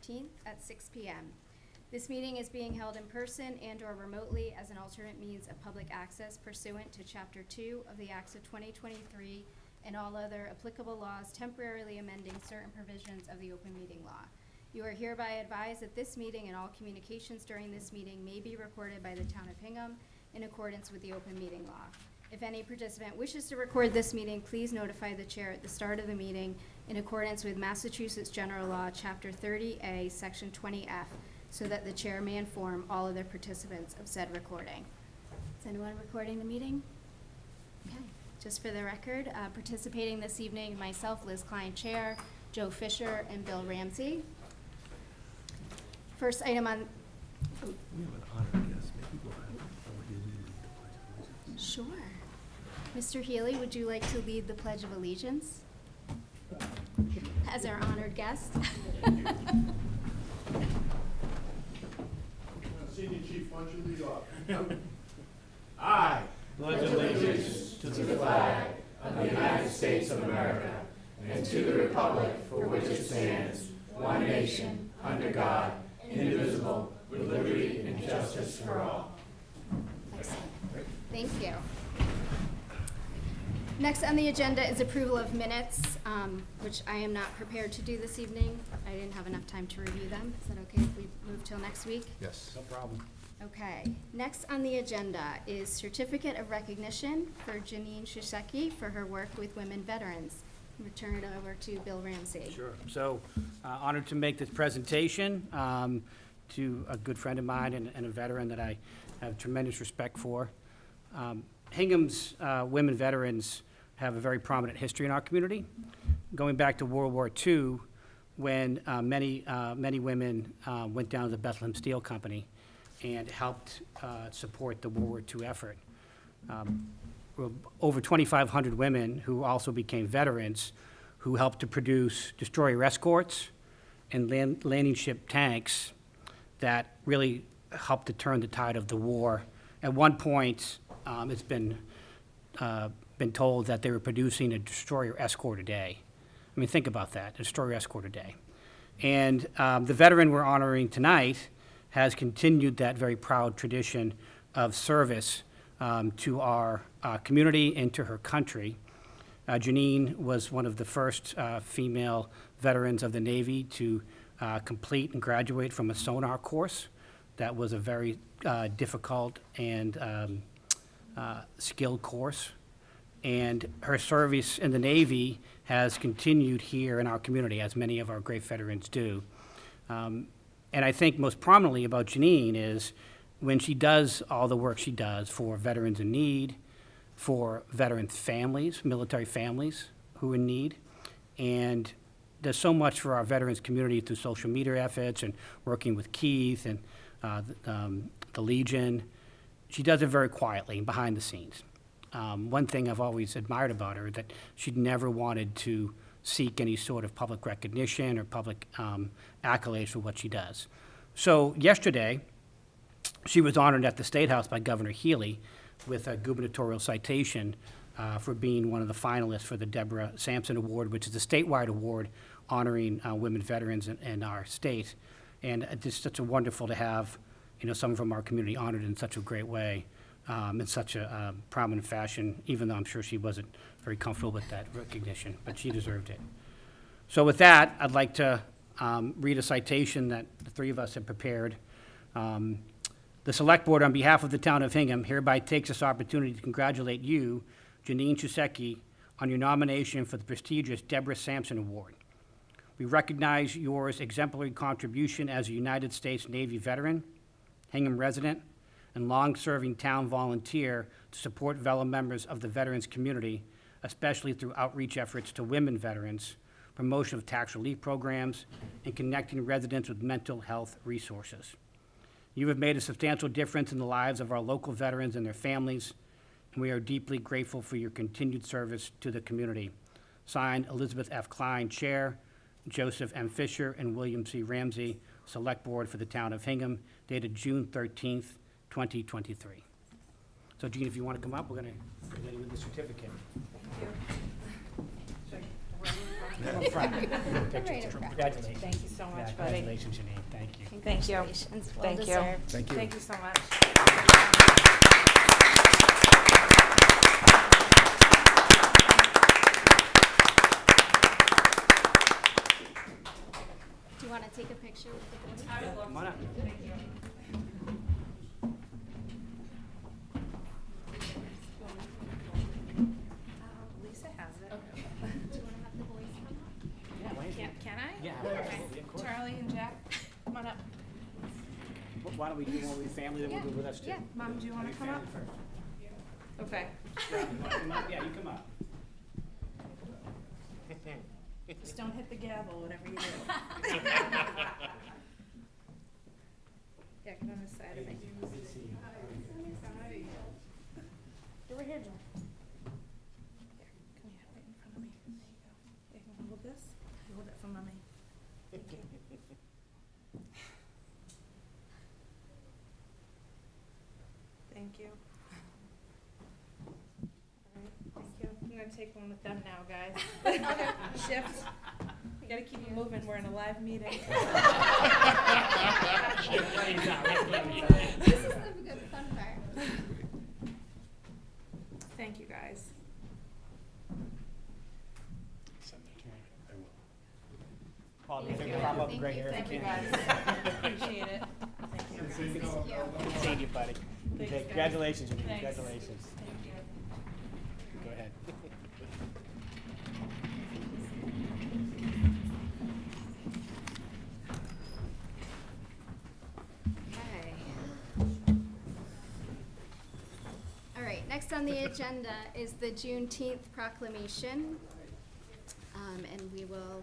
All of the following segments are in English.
13th at 6 p.m. This meeting is being held in person and/or remotely as an alternate means of public access pursuant to Chapter 2 of the Acts of 2023 and all other applicable laws temporarily amending certain provisions of the open meeting law. You are hereby advised that this meeting and all communications during this meeting may be recorded by the Town of Hingham in accordance with the open meeting law. If any participant wishes to record this meeting, please notify the chair at the start of the meeting in accordance with Massachusetts General Law, Chapter 30A, Section 20F, so that the chair may inform all other participants of said recording. Is anyone recording the meeting? Okay. Just for the record, participating this evening, myself, Liz Klein, Chair, Joe Fisher, and Bill Ramsey. First item on... We have an honored guest. Maybe we'll have you lead the Pledge of Allegiance. Sure. Mr. Healy, would you like to lead the Pledge of Allegiance? As our honored guest. Senior Chief, why don't you lead off? I pledge allegiance to the flag of the United States of America and to the republic for which it stands, one nation, under God, indivisible, with liberty and justice for all. Excellent. Thank you. Next on the agenda is approval of minutes, which I am not prepared to do this evening. I didn't have enough time to review them. Is that okay if we move till next week? Yes. No problem. Okay. Next on the agenda is certificate of recognition for Janine Shiseki for her work with women veterans. I'm going to turn it over to Bill Ramsey. Sure. So honored to make this presentation to a good friend of mine and a veteran that I have tremendous respect for. Hingham's women veterans have a very prominent history in our community, going back to World War II, when many women went down to the Bethlehem Steel Company and helped support the World War II effort. Over 2,500 women who also became veterans who helped to produce destroyer escorts and landing ship tanks that really helped to turn the tide of the war. At one point, it's been told that they were producing a destroyer escort a day. I mean, think about that, a destroyer escort a day. And the veteran we're honoring tonight has continued that very proud tradition of service to our community and to her country. Janine was one of the first female veterans of the Navy to complete and graduate from a sonar course. That was a very difficult and skilled course. And her service in the Navy has continued here in our community, as many of our great veterans do. And I think most prominently about Janine is when she does all the work she does for veterans in need, for veteran families, military families who are in need, and does so much for our veterans community through social media efforts and working with Keith and the Legion. She does it very quietly and behind the scenes. One thing I've always admired about her, that she'd never wanted to seek any sort of public recognition or public accolades for what she does. So yesterday, she was honored at the State House by Governor Healy with a gubernatorial citation for being one of the finalists for the Deborah Sampson Award, which is a statewide award honoring women veterans in our state. And it's just such a wonderful to have, someone from our community honored in such a great way, in such a prominent fashion, even though I'm sure she wasn't very comfortable with that recognition, but she deserved it. So with that, I'd like to read a citation that the three of us have prepared. The Select Board, on behalf of the Town of Hingham, hereby takes this opportunity to congratulate you, Janine Shiseki, on your nomination for the prestigious Deborah Sampson Award. We recognize your exemplary contribution as a United States Navy veteran, Hingham resident, and long-serving town volunteer to support fellow members of the veterans community, especially through outreach efforts to women veterans, promotion of tax relief programs, and connecting residents with mental health resources. You have made a substantial difference in the lives of our local veterans and their families, and we are deeply grateful for your continued service to the community. Signed, Elizabeth F. Klein, Chair, Joseph M. Fisher, and William C. Ramsey, Select Board for the Town of Hingham, dated June 13th, 2023. So, Gene, if you want to come up, we're going to present you with the certificate. Come up front. Picture. Right up front. Congratulations. Thank you so much, buddy. Congratulations, Janine. Thank you. Thank you. Congratulations. Well Thank you. deserved. Thank you. Thank you so much. Do you want to take a picture with the board? Come on up. Lisa has it. Do you want to have the boys come up? Yeah, why don't you- Can I? Yeah, Okay. absolutely, of course. Charlie and Jack, come on up. Why don't we do one with your family, then we'll do with us too? Yeah. Mom, do you want to come up? Okay. You wanna come up? Yeah, you come up. Just don't hit the gavel, whatever you do. Yeah, get on this side of me. Over here, Jack. Here, come here, right in front of me. There you go. Yeah, you wanna hold this? You hold it for mommy. Thank you. All right, thank you. I'm gonna take one with them now, guys. Shift. We gotta keep it moving, we're in a live meeting. This is the good fun part. Thank you, guys. Paul, do you think Thank you. pop up Thank right you. here? if Thank you, can? guys. Appreciate it. Thank you. Thank you. Seeing you, buddy. Thanks, Okay, guys. congratulations, Janine. Thanks. Congratulations. Thank you. Go ahead. Okay. All right, next on the agenda is the Juneteenth proclamation. And we will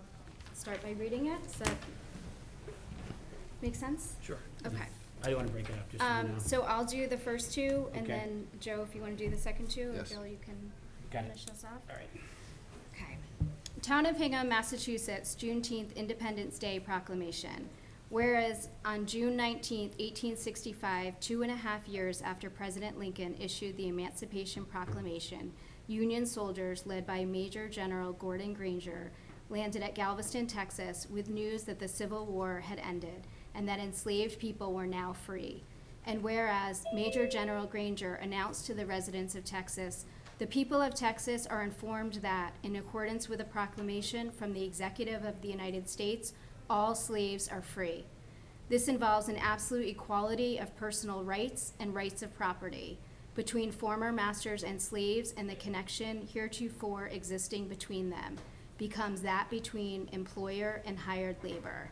start by reading it. Does that make sense? Sure. Okay. I don't want to break it up, just so you know. So I'll do the first two, and Okay. then Joe, if you want to do the second two, and Yes. Bill, you can Got it. finish us off. All right. Okay. Town of Hingham, Massachusetts, Juneteenth Independence Day Proclamation. Whereas on June 19th, 1865, 2.5 years after President Lincoln issued the Emancipation Proclamation, Union soldiers led by Major General Gordon Granger landed at Galveston, Texas, with news that the Civil War had ended and that enslaved people were now free. And whereas Major General Granger announced to the residents of Texas, the people of Texas are informed that, in accordance with a proclamation from the Executive of the United States, all slaves are free. This involves an absolute equality of personal rights and rights of property between former masters and slaves, and the connection heretofore existing between them becomes that between employer and hired labor.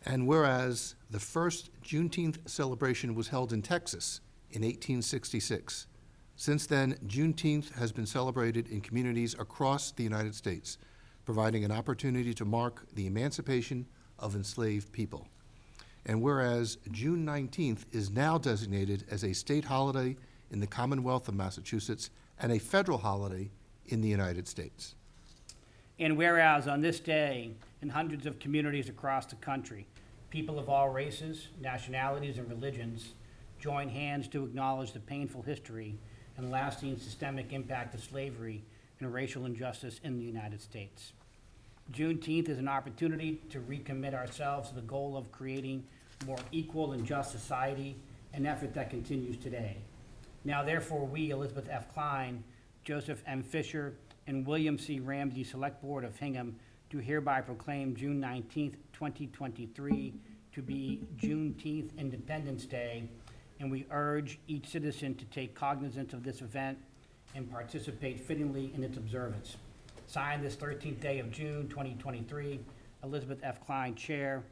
And whereas the first Juneteenth celebration was held in Texas in 1866, since then, Juneteenth has been celebrated in communities across the United States, providing an opportunity to mark the emancipation of enslaved people. And whereas June 19th is now designated as a state holiday in the Commonwealth of Massachusetts and a federal holiday in the United States. And whereas on this day, in hundreds of communities across the country, people of all races, nationalities, and religions join hands to acknowledge the painful history and lasting systemic impact of slavery and racial injustice in the United States. Juneteenth is an opportunity to recommit ourselves to the goal of creating a more equal and just society, an effort that continues today. Now therefore, we, Elizabeth F. Klein, Joseph M. Fisher, and William C. Ramsey Select Board of Hingham, do hereby proclaim June 19th, 2023 to be Juneteenth Independence Day, and we urge each citizen to take cognizance of this event and participate fittingly in its observance. Signed this 13th day of June, 2023, Elizabeth F. Klein, Chair,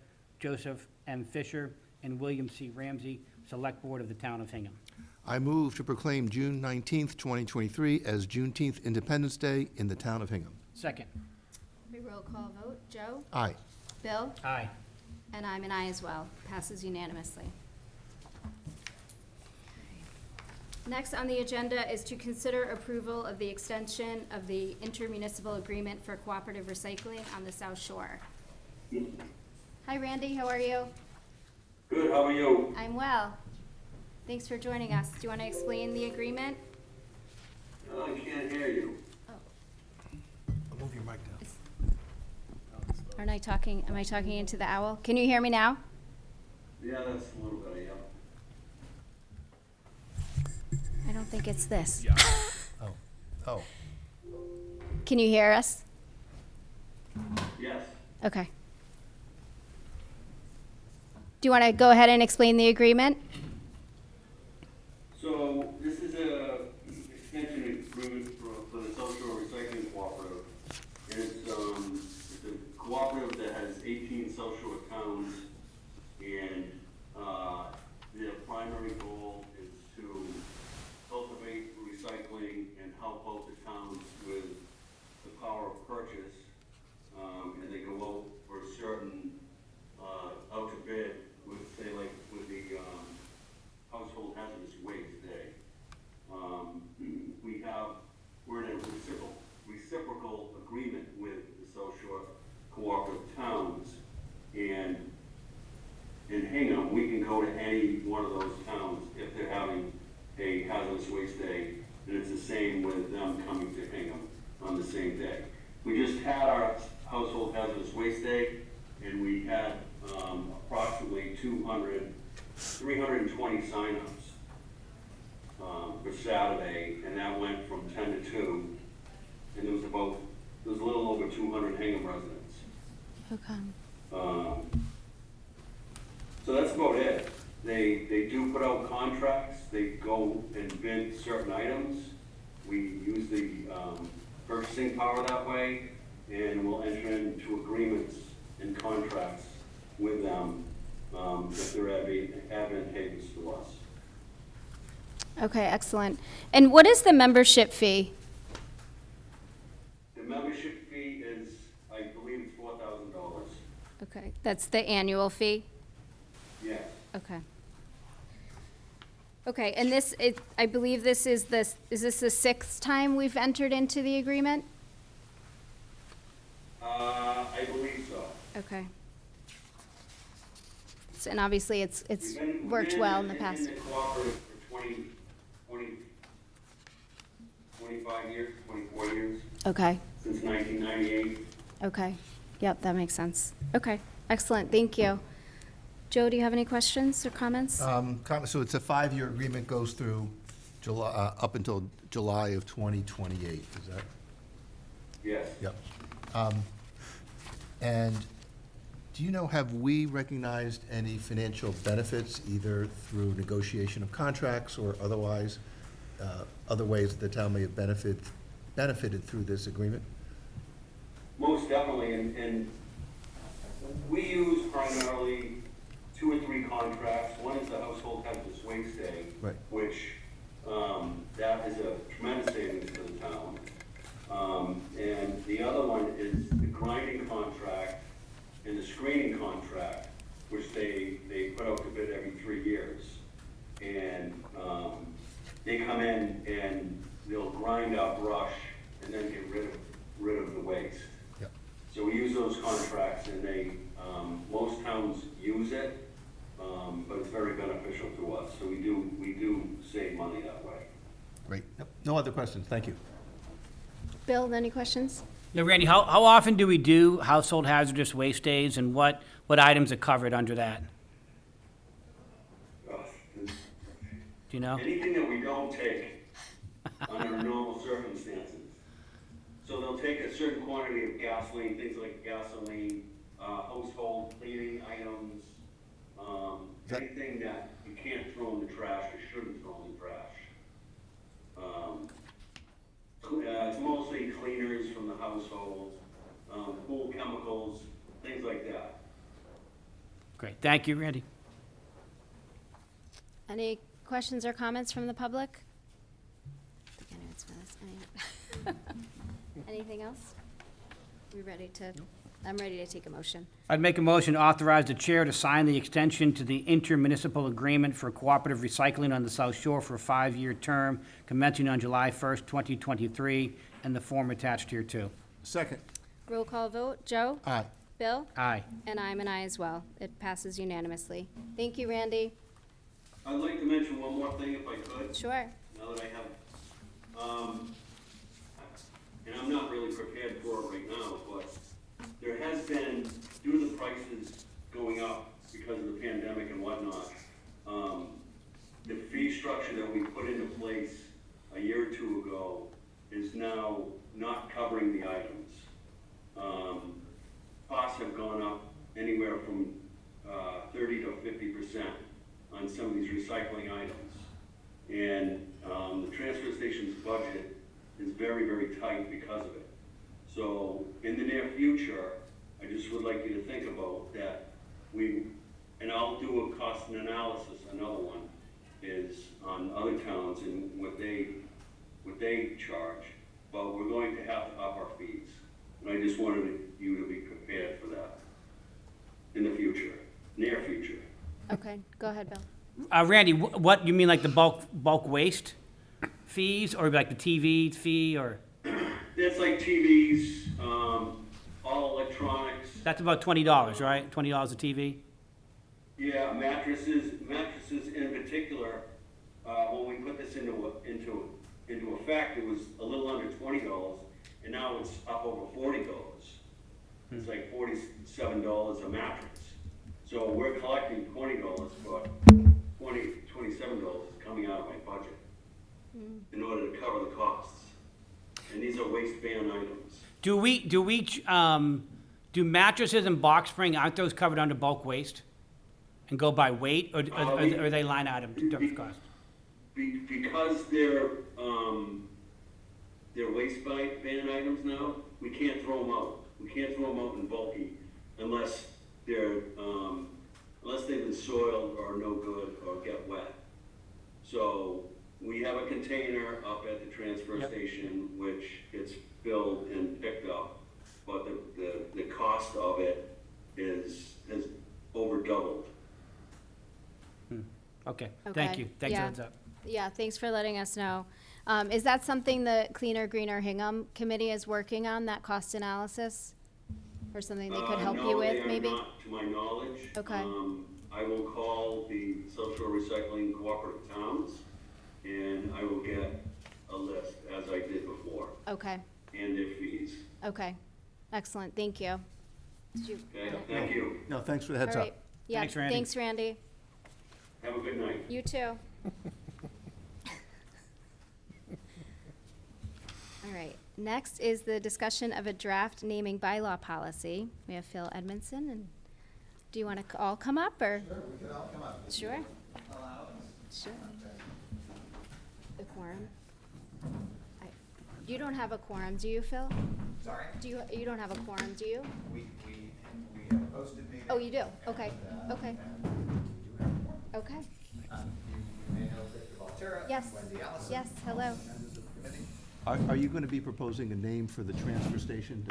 Joseph M. Fisher, and William C. Ramsey, Select Board of the Town of Hingham. I move to proclaim June 19th, 2023 as Juneteenth Independence Day in the town of Hingham. Second. We roll call vote. Joe? Aye. Bill? Aye. And I'm an aye as well. Passes unanimously. Next on the agenda is to consider approval of the extension of the intermunicipal agreement for cooperative recycling on the South Shore. Hi, Randy, how are you? Good, how are you? I'm well. Thanks for joining us. Do you want to explain the agreement? No, I can't hear you. Oh, Move your mic down. Am I talking into the owl? Can you hear me now? Yeah, that's a little better, yeah. I don't think it's this. Oh. Can you hear us? Yes. Okay. Do you want to go ahead and explain the agreement? So this is a extension agreement for the social recycling cooperative. And it's a cooperative that has 18 social towns, and their primary goal is to cultivate recycling and help out the towns with the power of purchase. And they go out for a certain, out to bid with, say, like with the household hazardous waste day. We're in a reciprocal agreement with the South Shore cooperative towns. And in Hingham, we can go to any one of those towns if they're having a hazardous waste day, and it's the same with them coming to Hingham on the same day. We just had our household hazardous waste day, and we had approximately 320 signups for Saturday, and that went from 10 to 2, and there was a little over 200 Hingham residents. Okay. So that's about it. They do put out contracts, they go and bid certain items. We use the purchasing power that way, and we'll enter into agreements and contracts with them if they're advantageous to us. Okay, excellent. And what is the membership fee? The membership fee is, I believe it's $4,000. Okay, that's the annual fee? Yes. Okay. Okay, and I believe is this the 6th time we've entered into the agreement? I believe so. Okay. And obviously, it's We've been worked well in the past. in the cooperative for 25 years, 24 years, Okay, since 1998. okay. Yep, that makes sense. Okay, excellent, thank you. Joe, do you have any questions or comments? So it's a 5-year agreement, goes through July, up until July of 2028, is that? Yes. Yep. And do you know, have we recognized any financial benefits, either through negotiation of contracts or otherwise, other ways that the town may have benefited through this agreement? Most definitely, and we use primarily 2 or 3 contracts. One is the household hazardous waste day, Right. which that is a tremendous savings for the town. And the other one is the grinding contract and the screening contract, which they put out to bid every 3 years. And they come in and they'll grind our brush and then get rid of the waste. Yep. So we use those contracts, and most towns use it, but it's very beneficial to us. So we do save money that way. Great. Yep. No other questions, thank you. Bill, any questions? Now, Randy, how often do we do household hazardous waste days, and what items are covered under that? Uh, Do you know? Anything that we don't take under normal circumstances. So they'll take a certain quantity of gasoline, things like gasoline, household cleaning items, anything that you can't throw in the trash or shouldn't throw in the trash. It's mostly cleaners from the household, pool chemicals, things like that. Great, thank you, Randy. Any questions or comments from the public? I think I know it's for this. Anything else? I'm ready to take a motion. I'd make a motion to authorize the chair to sign the extension to the intermunicipal agreement for cooperative recycling on the South Shore for a 5-year term commencing on July 1st, 2023, and the form attached here too. Second. Roll call vote. Joe? Aye. Bill? Aye. And I'm an aye as well. It passes unanimously. Thank you, Randy. I'd like to mention one more thing if I could. Sure. Now that I have, and I'm not really prepared for it right now, but there has been, due to the prices going up because of the pandemic and whatnot, the fee structure that we put into place a year or two ago is now not covering the items. Costs have gone up anywhere from 30 to 50% on some of these recycling items. And the transfer station's budget is very, very tight because of it. So in the near future, I just would like you to think about that and I'll do a cost and analysis, another one, is on other towns and what they charge, but we're going to have to up our fees. And I just wanted you to be prepared for that in the future, near future. Okay, go ahead, Bill. Randy, what, you mean like the bulk waste fees, or like the TV fee, or? It's like TVs, all electronics. That's about $20, right? $20 a TV? Yeah, mattresses in particular, when we put this into effect, it was a little under $20, and now it's up over $40. It's like $47 a mattress. So we're collecting $20 for $27 is coming out of my budget in order to cover the costs. And these are waste ban items. Do mattresses and box spring, aren't those covered under bulk waste? And go by weight, or are they line item in terms of cost? Because they're waste ban items now, we can't throw them out. We can't throw them out in bulky unless they've been soiled or no good or get wet. So we have a container up at the transfer station which gets filled and picked up, but the cost of it has over doubled. Okay, thank you. Thanks for the heads up. Yeah, thanks for letting us know. Is that something the Cleaner, Greener Hingham Committee is working on, that cost analysis? Or something they could help you with, maybe? No, they are not, to my knowledge. Okay. I will call the social recycling cooperative towns, and I will get a list, as I did before, Okay, and their fees. okay. Excellent, thank you. Okay, thank you. No, thanks for the heads All up. right. Yeah, Thanks, Randy. thanks, Randy. Have a good night. You too. All right, next is the discussion of a draft naming bylaw policy. We have Phil Edmondson, and do you want to all come up, or? Sure, we can all come up. Sure. Sure. The quorum. You don't have a quorum, do you, Phil? Sorry? You don't have a quorum, do you? We have a posted meeting. Oh, you do? Okay, okay, okay. You may know Victor Valterra. Yes, Wendy Allison. yes, hello. Members of the committee. Are you going to be proposing a name for the transfer station?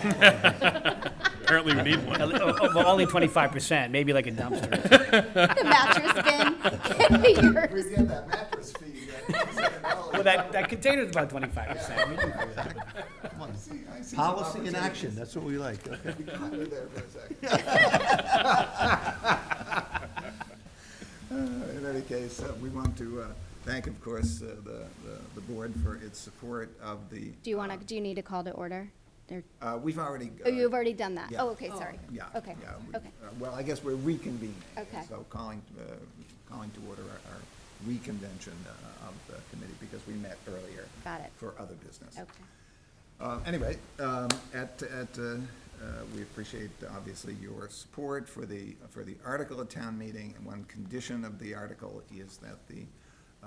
Apparently we need one. Well, only 25%, maybe like a dumpster. The mattress bin can be yours. We get that mattress fee. Well, that container's about 25%. We can figure that out. I see some Policy in opportunities. action, that's what we like. Okay. You caught me there for a second. In any case, we want to thank, of course, the board for its support of the. Do you need a call to order? We've already. Oh, you've already done that? yeah. Oh, okay, sorry. Yeah. Okay, yeah, okay. Well, I guess we're reconvening. Okay. So calling to order our reconvention of the committee because we met earlier. Got it. For other business. Okay. Anyway, we appreciate obviously your support for the article at town meeting, and one condition of the article is that the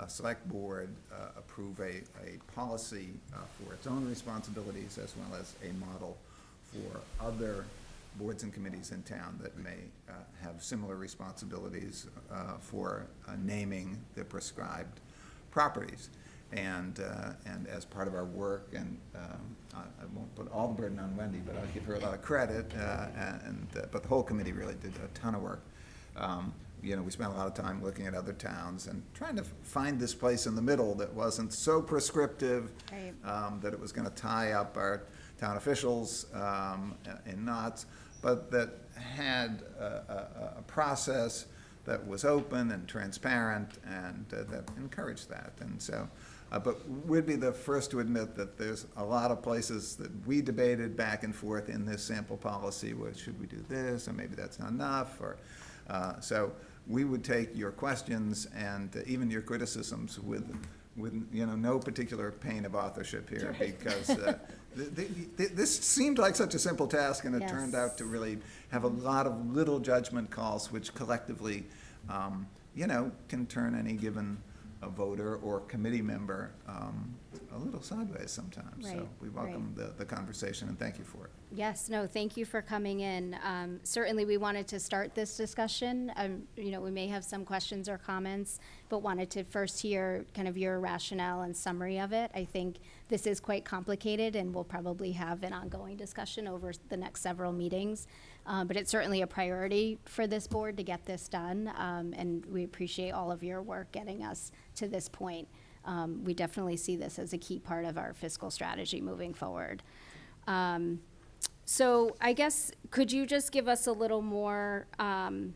select board approve a policy for its own responsibilities as well as a model for other boards and committees in town that may have similar responsibilities for naming the prescribed properties. And as part of our work, and I won't put all the burden on Wendy, but I'll give her a lot of credit, but the whole committee really did a ton of work. We spent a lot of time looking at other towns and trying to find this place in the middle that wasn't so prescriptive, Right. that it was going to tie up our town officials in knots, but that had a process that was open and transparent and that encouraged that. And so, but we'd be the first to admit that there's a lot of places that we debated back and forth in this sample policy, well, should we do this, or maybe that's not enough, or, so we would take your questions and even your criticisms with no particular pain of authorship here, because this seemed like such a simple task, and it turned Yes. out to really have a lot of little judgment calls, which collectively, can turn any given voter or committee member a little sideways sometimes. So Right, we welcome the conversation, and thank you for it. Yes, no, thank you for coming in. Certainly, we wanted to start this discussion. We may have some questions or comments, but wanted to first hear kind of your rationale and summary of it. I think this is quite complicated, and we'll probably have an ongoing discussion over the next several meetings. But it's certainly a priority for this board to get this done, and we appreciate all of your work getting us to this point. We definitely see this as a key part of our fiscal strategy moving forward. So I guess, could you just give us a little more, kind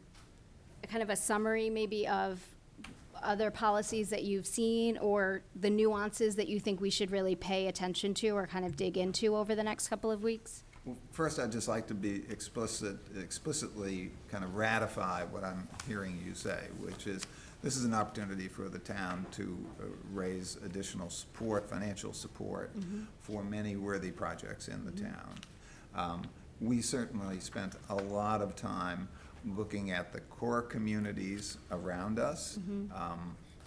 of a summary maybe of other policies that you've seen, or the nuances that you think we should really pay attention to or kind of dig into over the next couple of weeks? Well, first, I'd just like to be explicitly kind of ratify what I'm hearing you say, which is this is an opportunity for the town to raise additional support, financial support, for many worthy projects in the town. We certainly spent a lot of time looking at the core communities around us,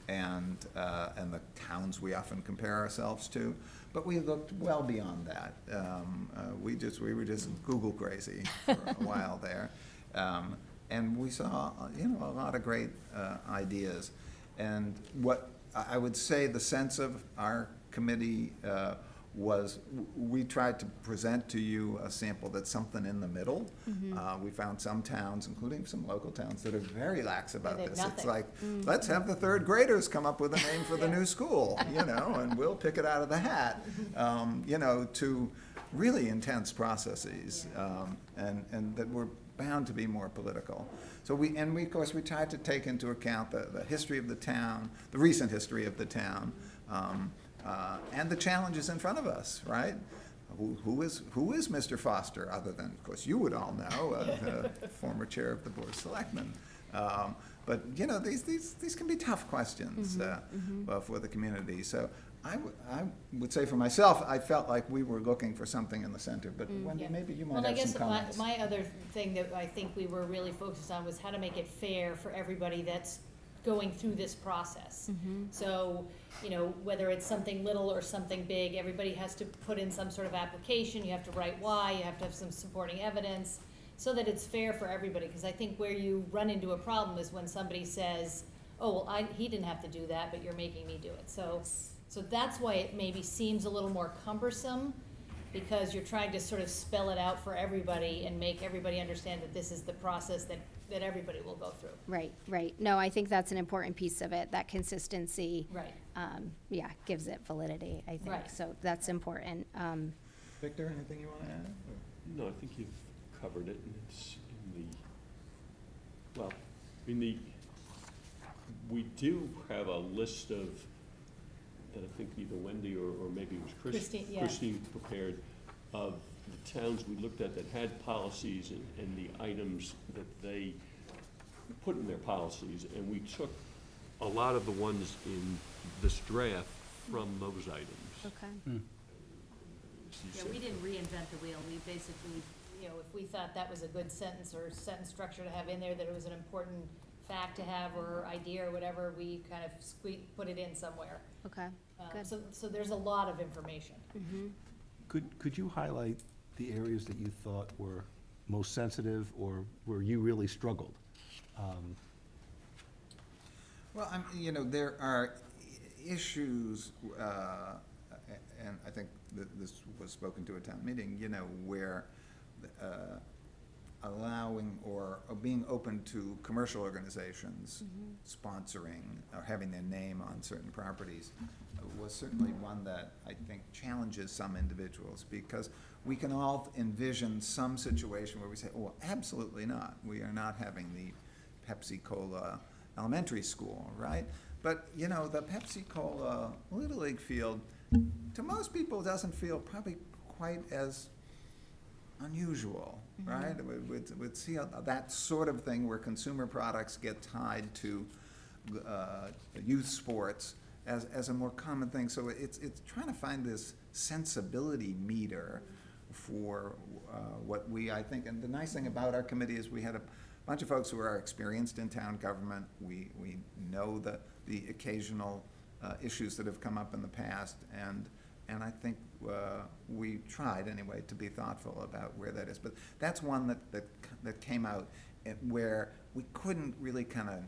and the towns we often compare ourselves to. But we looked well beyond that. We were just Google crazy for a while there. And we saw, a lot of great ideas. And what I would say the sense of our committee was we tried to present to you a sample that's something in the middle. We found some towns, including some local towns, that are very lax about they have this. nothing. It's like, let's have the third graders come up with a name for the new school, and we'll pick it out of the hat, to really intense processes, and that were bound to be more political. So of course, we tried to take into account the history of the town, the recent history of the town, and the challenges in front of us, right? Who is Mr. Foster, other than, of course, you would all know, the former chair of the Board of Selectmen. But, these can be tough questions for the community. So I would say for myself, I felt like we were looking for something in the center, but Wendy, maybe you might have some comments. Well, I guess my other thing that I think we were really focused on was how to make it fair for everybody that's going through this process. So, whether it's something little or something big, everybody has to put in some sort of application, you have to write why, you have to have some supporting evidence, so that it's fair for everybody. Because I think where you run into a problem is when somebody says, oh, well, he didn't have to do that, but you're making me do it. So that's why it maybe seems a little more cumbersome, because you're trying to sort of spell it out for everybody and make everybody understand that this is the process that everybody will go through. Right. No, I think that's an important piece of it, that consistency. Right. Gives it validity, I think. Right. So that's important. Victor, anything you want to add? No, I think you've covered it, and it's we do have a list of, that I think either Wendy or maybe it was Christine, yeah. Christine prepared, of the towns we looked at that had policies and the items that they put in their policies, and we took a lot of the ones in this draft from those items. Okay. Yeah, we didn't reinvent the wheel. We basically, if we thought that was a good sentence or sentence structure to have in there, that it was an important fact to have or idea or whatever, we kind of put it in somewhere. Okay, good. So there's a lot of information. Could you highlight the areas that you thought were most sensitive or where you really struggled? Well, there are issues, and I think that this was spoken to at town meeting, where allowing or being open to commercial organizations sponsoring or having their name on certain properties was certainly one that I think challenges some individuals, because we can all envision some situation where we say, oh, absolutely not. We are not having the Pepsi Cola elementary school, right? But, you know, the Pepsi Cola Little League field, to most people, doesn't feel probably quite as unusual, right? We'd see that sort of thing where consumer products get tied to youth sports as a more common thing. So it's trying to find this sensibility meter for what I think, and the nice thing about our committee is we had a bunch of folks who are experienced in town government. We know the occasional issues that have come up in the past, and I think we tried anyway to be thoughtful about where that is. But that's one that came out where we couldn't really kind of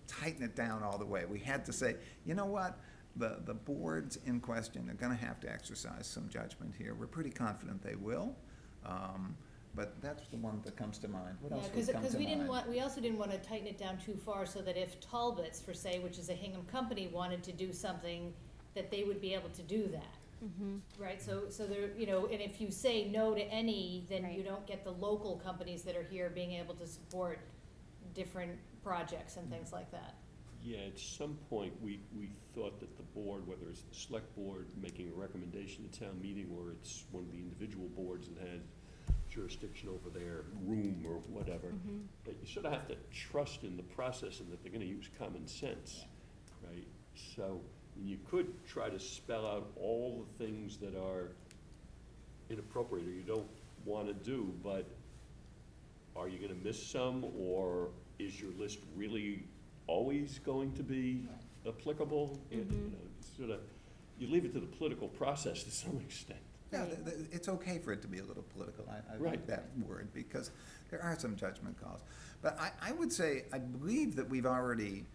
tighten it down all the way. We had to say, you know what, the boards in question are going to have to exercise some judgment here. We're pretty confident they will. But that's the one that comes to mind. What else would come to mind? Because we also didn't want to tighten it down too far so that if Talbot's, for say, which is a Hingham company, wanted to do something, that they would be able to do that. Right, so there, you know, and if you say no to any, then you Right. don't get the local companies that are here being able to support different projects and things like that. Yeah, at some point, we thought that the board, whether it's the select board making a recommendation to town meeting, or it's one of the individual boards that had jurisdiction over their room or whatever, that you sort of have to trust in the process and that they're gonna use common sense, right? So, you could try to spell out all the things that are inappropriate or you don't wanna do, but are you gonna miss some, or is your list really always going to be applicable? And, you know, sort of, you leave it to the political process to some extent. Yeah, it's okay for it to be a little political. I like Right. that word, because there are some judgment calls. But I would say, I believe that we've already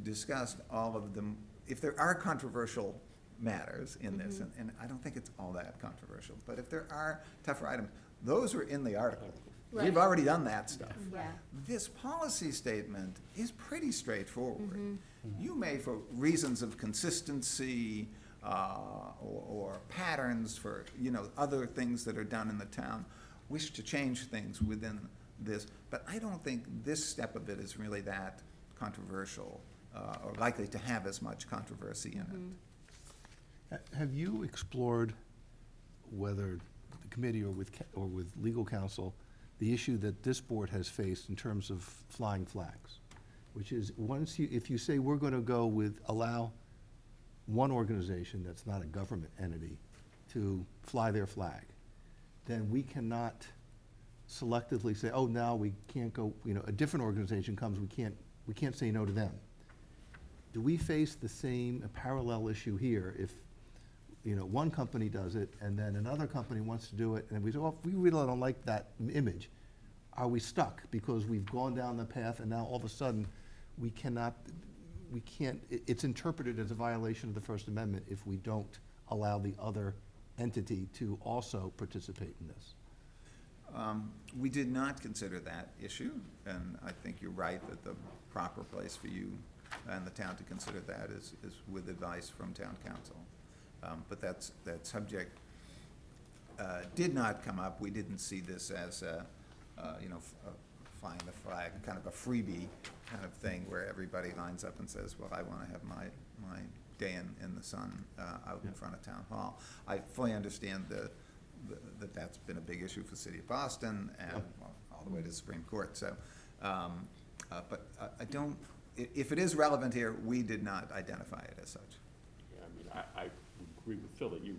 discussed all of them. If there are controversial matters in this, and I don't think it's all that controversial, but if there are tougher items, those are in the article. Right. We've already done that stuff. Yeah. This policy statement is pretty straightforward. You may, for reasons of consistency, or patterns for, you know, other things that are done in the town, wish to change things within this, but I don't think this step of it is really that controversial, or likely to have as much controversy in it. Have you explored whether the committee or with legal counsel, the issue that this board has faced in terms of flying flags? Which is, if you say we're gonna go allow one organization that's not a government entity to fly their flag, then we cannot selectively say, oh, now we can't go, you know, a different organization comes, we can't say no to them. Do we face the same, a parallel issue here if, you know, one company does it and then another company wants to do it, and we say, well, if we really don't like that image, are we stuck because we've gone down the path and now all of a sudden we can't, it's interpreted as a violation of the First Amendment if we don't allow the other entity to also participate in this? We did not consider that issue, and I think you're right that the proper place for you and the town to consider that is with advice from town council. But that subject did not come up. We didn't see this as flying the flag, kind of a freebie kind of thing where everybody lines up and says, well, I want to have my day in the sun out in front of town hall. I fully understand that's been a big issue for the city of Boston and all the way to the Supreme Court. So, but I don't, if it is relevant here, we did not identify it as such. Yeah, I mean, I would agree with Phil that you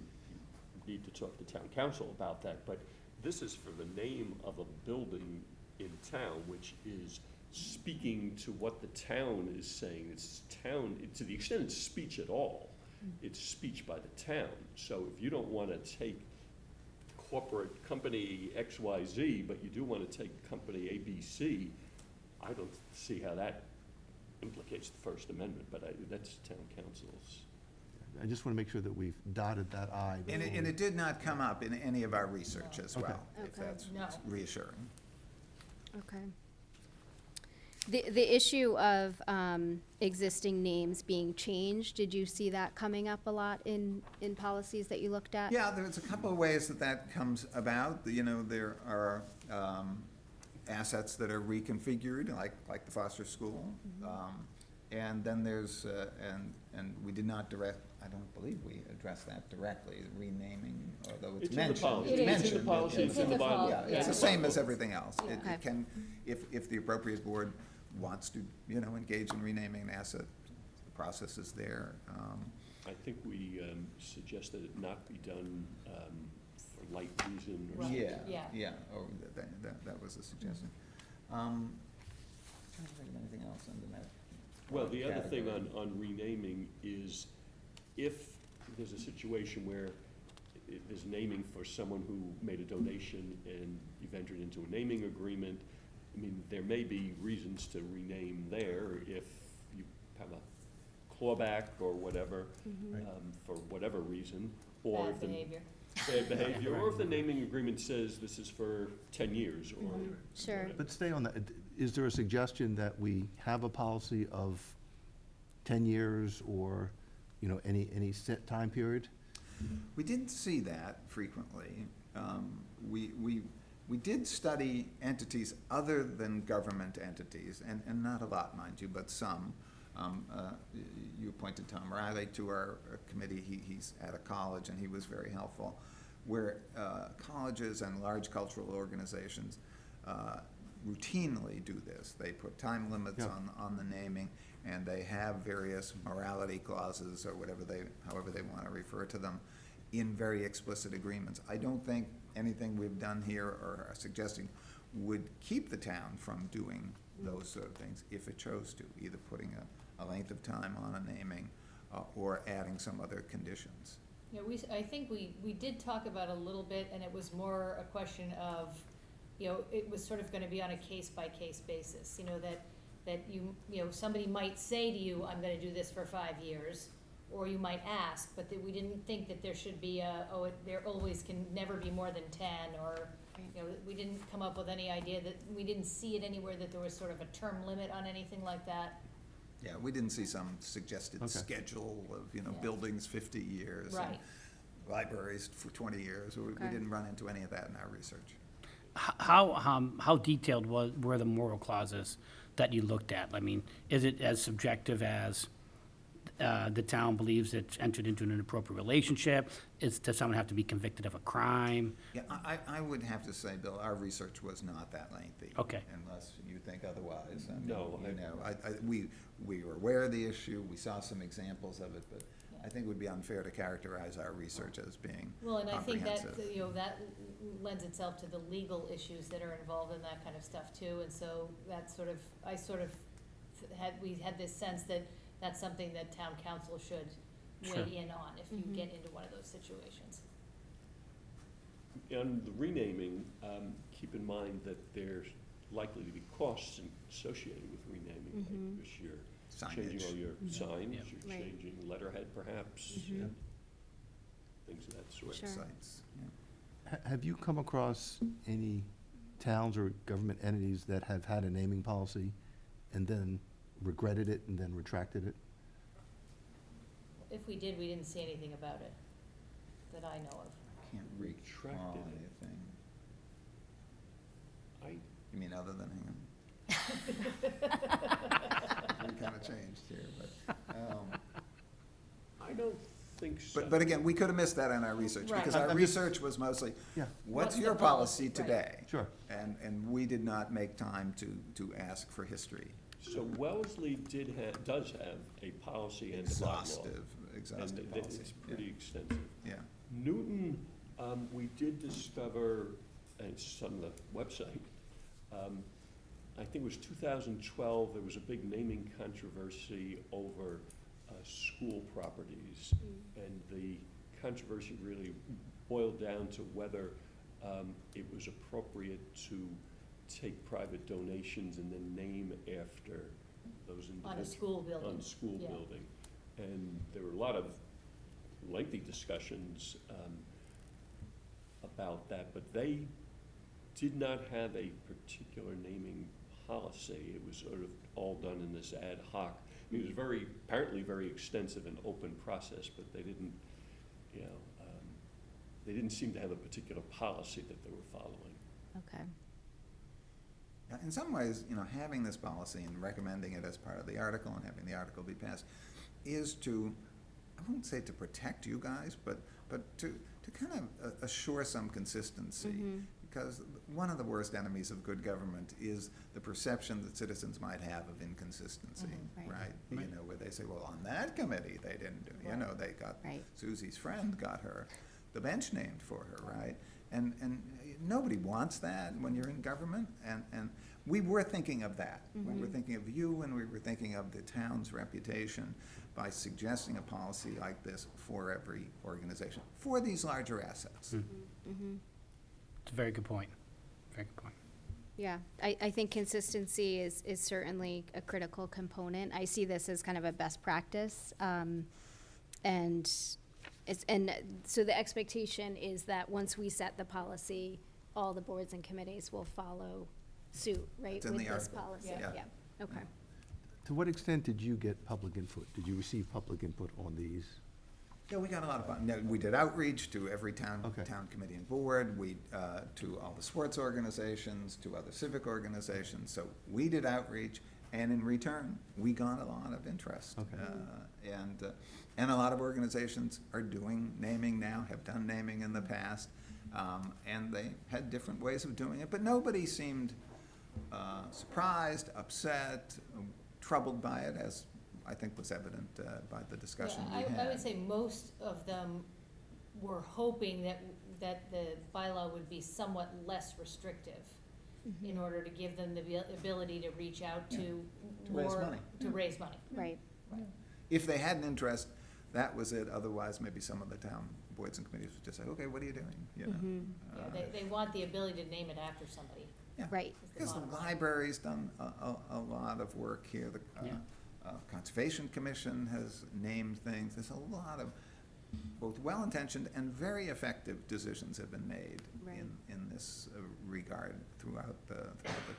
need to talk to town council about that, but this is for the name of a building in town, which is speaking to what the town is saying. It's town, to the extent it's speech at all, it's speech by the town. So if you don't want to take corporate company XYZ, but you do want to take company ABC, I don't see how that implicates the First Amendment, but that's town council's. I just want to make sure that we've dotted that I. And it did not come up in any of our research as well, if Okay. that's No. reassuring. Okay. The issue of existing names being changed, did you see that coming up a lot in policies that you looked at? Yeah, there's a couple of ways that comes about. You know, there are assets that are reconfigured, like the Foster School. And then there's, and we did not I don't believe we addressed that directly, renaming, although it's It's in the mentioned. policy. It is. It's in the policy, it's in the bylaw. Yeah, it's the same as everything else. Yeah. It can, if the appropriate board wants to, engage in renaming an asset, the process is there. I think we suggested it not be done for light reason or Right. something. Yeah. Oh, that was a suggestion. Trying to think of anything else under that. Well, the other thing category. on renaming is if there's a situation where there's naming for someone who made a donation and you've entered into a naming agreement, I mean, there may be reasons to rename there if you have a clawback or whatever, for whatever reason, or Bad if the behavior. bad behavior, or if the naming agreement says this is for 10 years or. Sure. whatever. But stay on that. Is there a suggestion that we have a policy of 10 years or, any set time period? We didn't see that frequently. We did study entities other than government entities, and not a lot, mind you, but some. You appointed Tom Riley to our committee. He's at a college, and he was very helpful. Where colleges and large cultural organizations routinely do this. They put time limits Yeah. on the naming, and they have various morality clauses or however they want to refer to them, in very explicit agreements. I don't think anything we've done here or are suggesting would keep the town from doing those sort of things if it chose to, either putting a length of time on a naming or adding some other conditions. Yeah, I think we did talk about a little bit, and it was more a question of, it was sort of gonna be on a case-by-case basis, that somebody might say to you, I'm gonna do this for 5 years, or you might ask, but that we didn't think that there should be there always can never be more than 10, or, we didn't come up with any idea that, we didn't see it anywhere that there was sort of a term limit on anything like that. Yeah, we didn't see some suggested Okay. schedule of, Yeah. buildings 50 years. and Right. Libraries for 20 years. We Okay. didn't run into any of that in our research. How detailed were the moral clauses that you looked at? I mean, is it as subjective as the town believes it's entered into an inappropriate relationship? Does someone have to be convicted of a crime? Yeah, I would have to say, Bill, our research was not that lengthy. Okay. Unless you think otherwise. I mean, No, we were aware of the issue, we saw some examples of it, but Yeah. I think it would be unfair to characterize our research as being Well, and I think that, comprehensive. that lends itself to the legal issues that are involved in that kind of stuff too, and so we had this sense that that's something that town council should Sure. weigh in on if you get into one of those situations. On the renaming, keep in mind that there's likely to be costs associated with renaming, like this year. Changing all Signage. your signs, Yeah. you're Right. changing letterhead perhaps, and things of that sort. Sure. Websites, yeah. Have you come across any towns or government entities that have had a naming policy and then regretted it and then retracted it? If we did, we didn't see anything about it that I know of. Can't recall Retracted it. anything. I, You mean other than Hingham? We kind of changed here, but, I don't think so. but again, we could have missed that in our research, Right. because our I'm just- research was mostly, Yeah, what's What's your the policy policy, right. today? sure. And we did not make time to ask for history. So Wellesley does have a policy and a bylaw. Exhaustive And policy. it's pretty extensive. Yeah. Newton, we did discover, and it's on the website, I think it was 2012, there was a big naming controversy over school properties. And the controversy really boiled down to whether it was appropriate to take private donations and then name after those individuals. On a school building. On a school Yeah. building. And there were a lot of lengthy discussions about that, but they did not have a particular naming policy. It was sort of all done in this ad hoc. It was apparently very extensive and open process, but they didn't, they didn't seem to have a particular policy that they were following. Okay. in some ways, having this policy and recommending it as part of the article and having the article be passed is to, I won't say to protect you guys, but to kind of assure some consistency. Because one of the worst enemies of good government is the perception that citizens might have of inconsistency, Right. right? Where they say, well, on that committee, they didn't do, they got, Right. Susie's friend got the bench named for her, right? And nobody wants that when you're in government, and we were thinking of that. We were thinking of you, and we were thinking of the town's reputation by suggesting a policy like this for every organization, for these larger assets. It's a very good point. Very good point. Yeah, I think consistency is certainly a critical component. I see this as kind of a best practice. And so the expectation is that once we set the policy, all the boards and committees will follow suit, right? It's in with the this article. policy. Yeah. Okay. To what extent did you get public input? Did you receive public input on these? Yeah, we got a lot of, we did outreach to every town Okay. committee and board, to all the sports organizations, to other civic organizations. So we did outreach, and in return, we got a lot of interest. Okay. And a lot of organizations are doing naming now, have done naming in the past, and they had different ways of doing it, but nobody seemed surprised, upset, troubled by it, as I think was evident by the discussion we had. I would say most of them were hoping that the bylaw would be somewhat less restrictive in order to give them the ability to reach out to To raise more, money. to raise money. Right. If they had an interest, that was it. Otherwise, maybe some of the town boards and committees would just say, okay, what are you doing? Yeah, they want the ability to name it after somebody. Yeah. Right. is the Because the bottom line. library's done a lot of work here. The Conservation Commission has named things. There's a lot of both well-intentioned and very effective decisions have been made Right. in this regard throughout the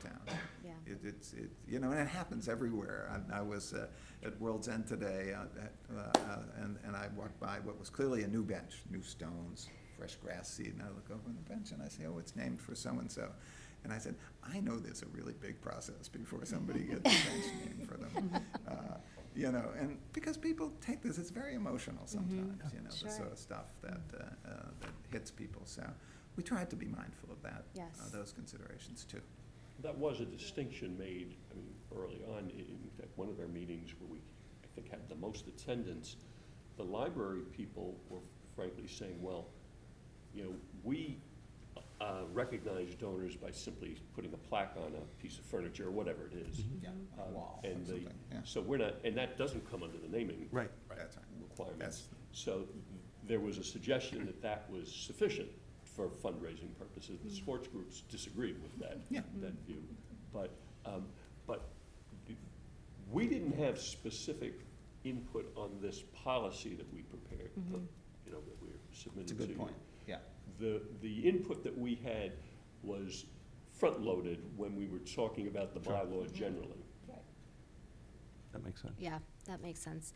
town. Yeah. And it happens everywhere. I was at World's End today, and I walked by what was clearly a new bench, new stones, fresh grass seed, and I look over on the bench and I say, oh, it's named for so-and-so. And I said, I know there's a really big process before somebody gets a bench named for them. And because people take this, it's very emotional sometimes, Sure. the sort of stuff that hits people. So we tried to be mindful of that, Yes. those considerations too. That was a distinction made, early on. In fact, one of our meetings where we, I think, had the most attendance, the library people were frankly saying, well, we recognize donors by simply putting a plaque on a piece of furniture or whatever it is. Yeah, a wall or And something, yeah. so we're not, and that doesn't come under the naming Right. That's right. requirements. That's- So there was a suggestion that was sufficient for fundraising purposes. The sports groups disagreed with that, Yeah. that view. But we didn't have specific input on this policy that we prepared, that we submitted It's to a you. good point, yeah. The input that we had was front-loaded when we were talking about the Sure. bylaw generally. That makes sense. Yeah, that makes sense.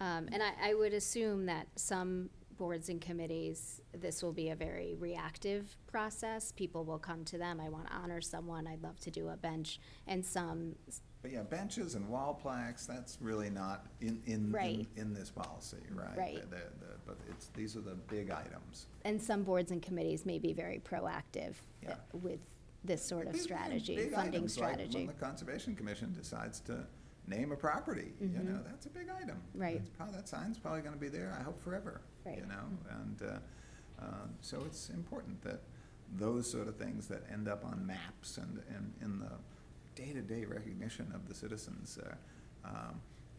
And I would assume that some boards and committees, this will be a very reactive process. People will come to them, I want to honor someone, I'd love to do a bench, and some, But yeah, benches and wall plaques, that's really not in Right. this policy, right? Right. But these are the big items. and some boards and committees may be very proactive Yeah. with this sort of Big- strategy, big funding items, like strategy. when the Conservation Commission decides to name a property, that's a big item. Right. That sign's probably gonna be there, I hope forever, Right. And so it's important that those sort of things that end up on maps and in the day-to-day recognition of the citizens,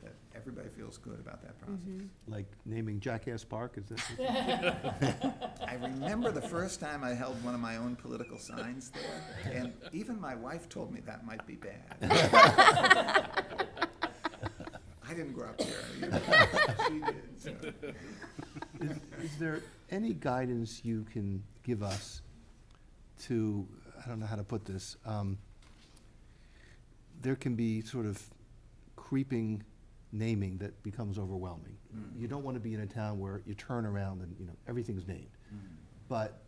that everybody feels good about that process. Like naming Jackass Park, is that? I remember the first time I held one of my own political signs there, and even my wife told me that might be bad. I didn't grow up there, she did, so. Is there any guidance you can give us to, I don't know how to put this, there can be sort of creeping naming that becomes overwhelming. You don't want to be in a town where you turn around and, everything's named. But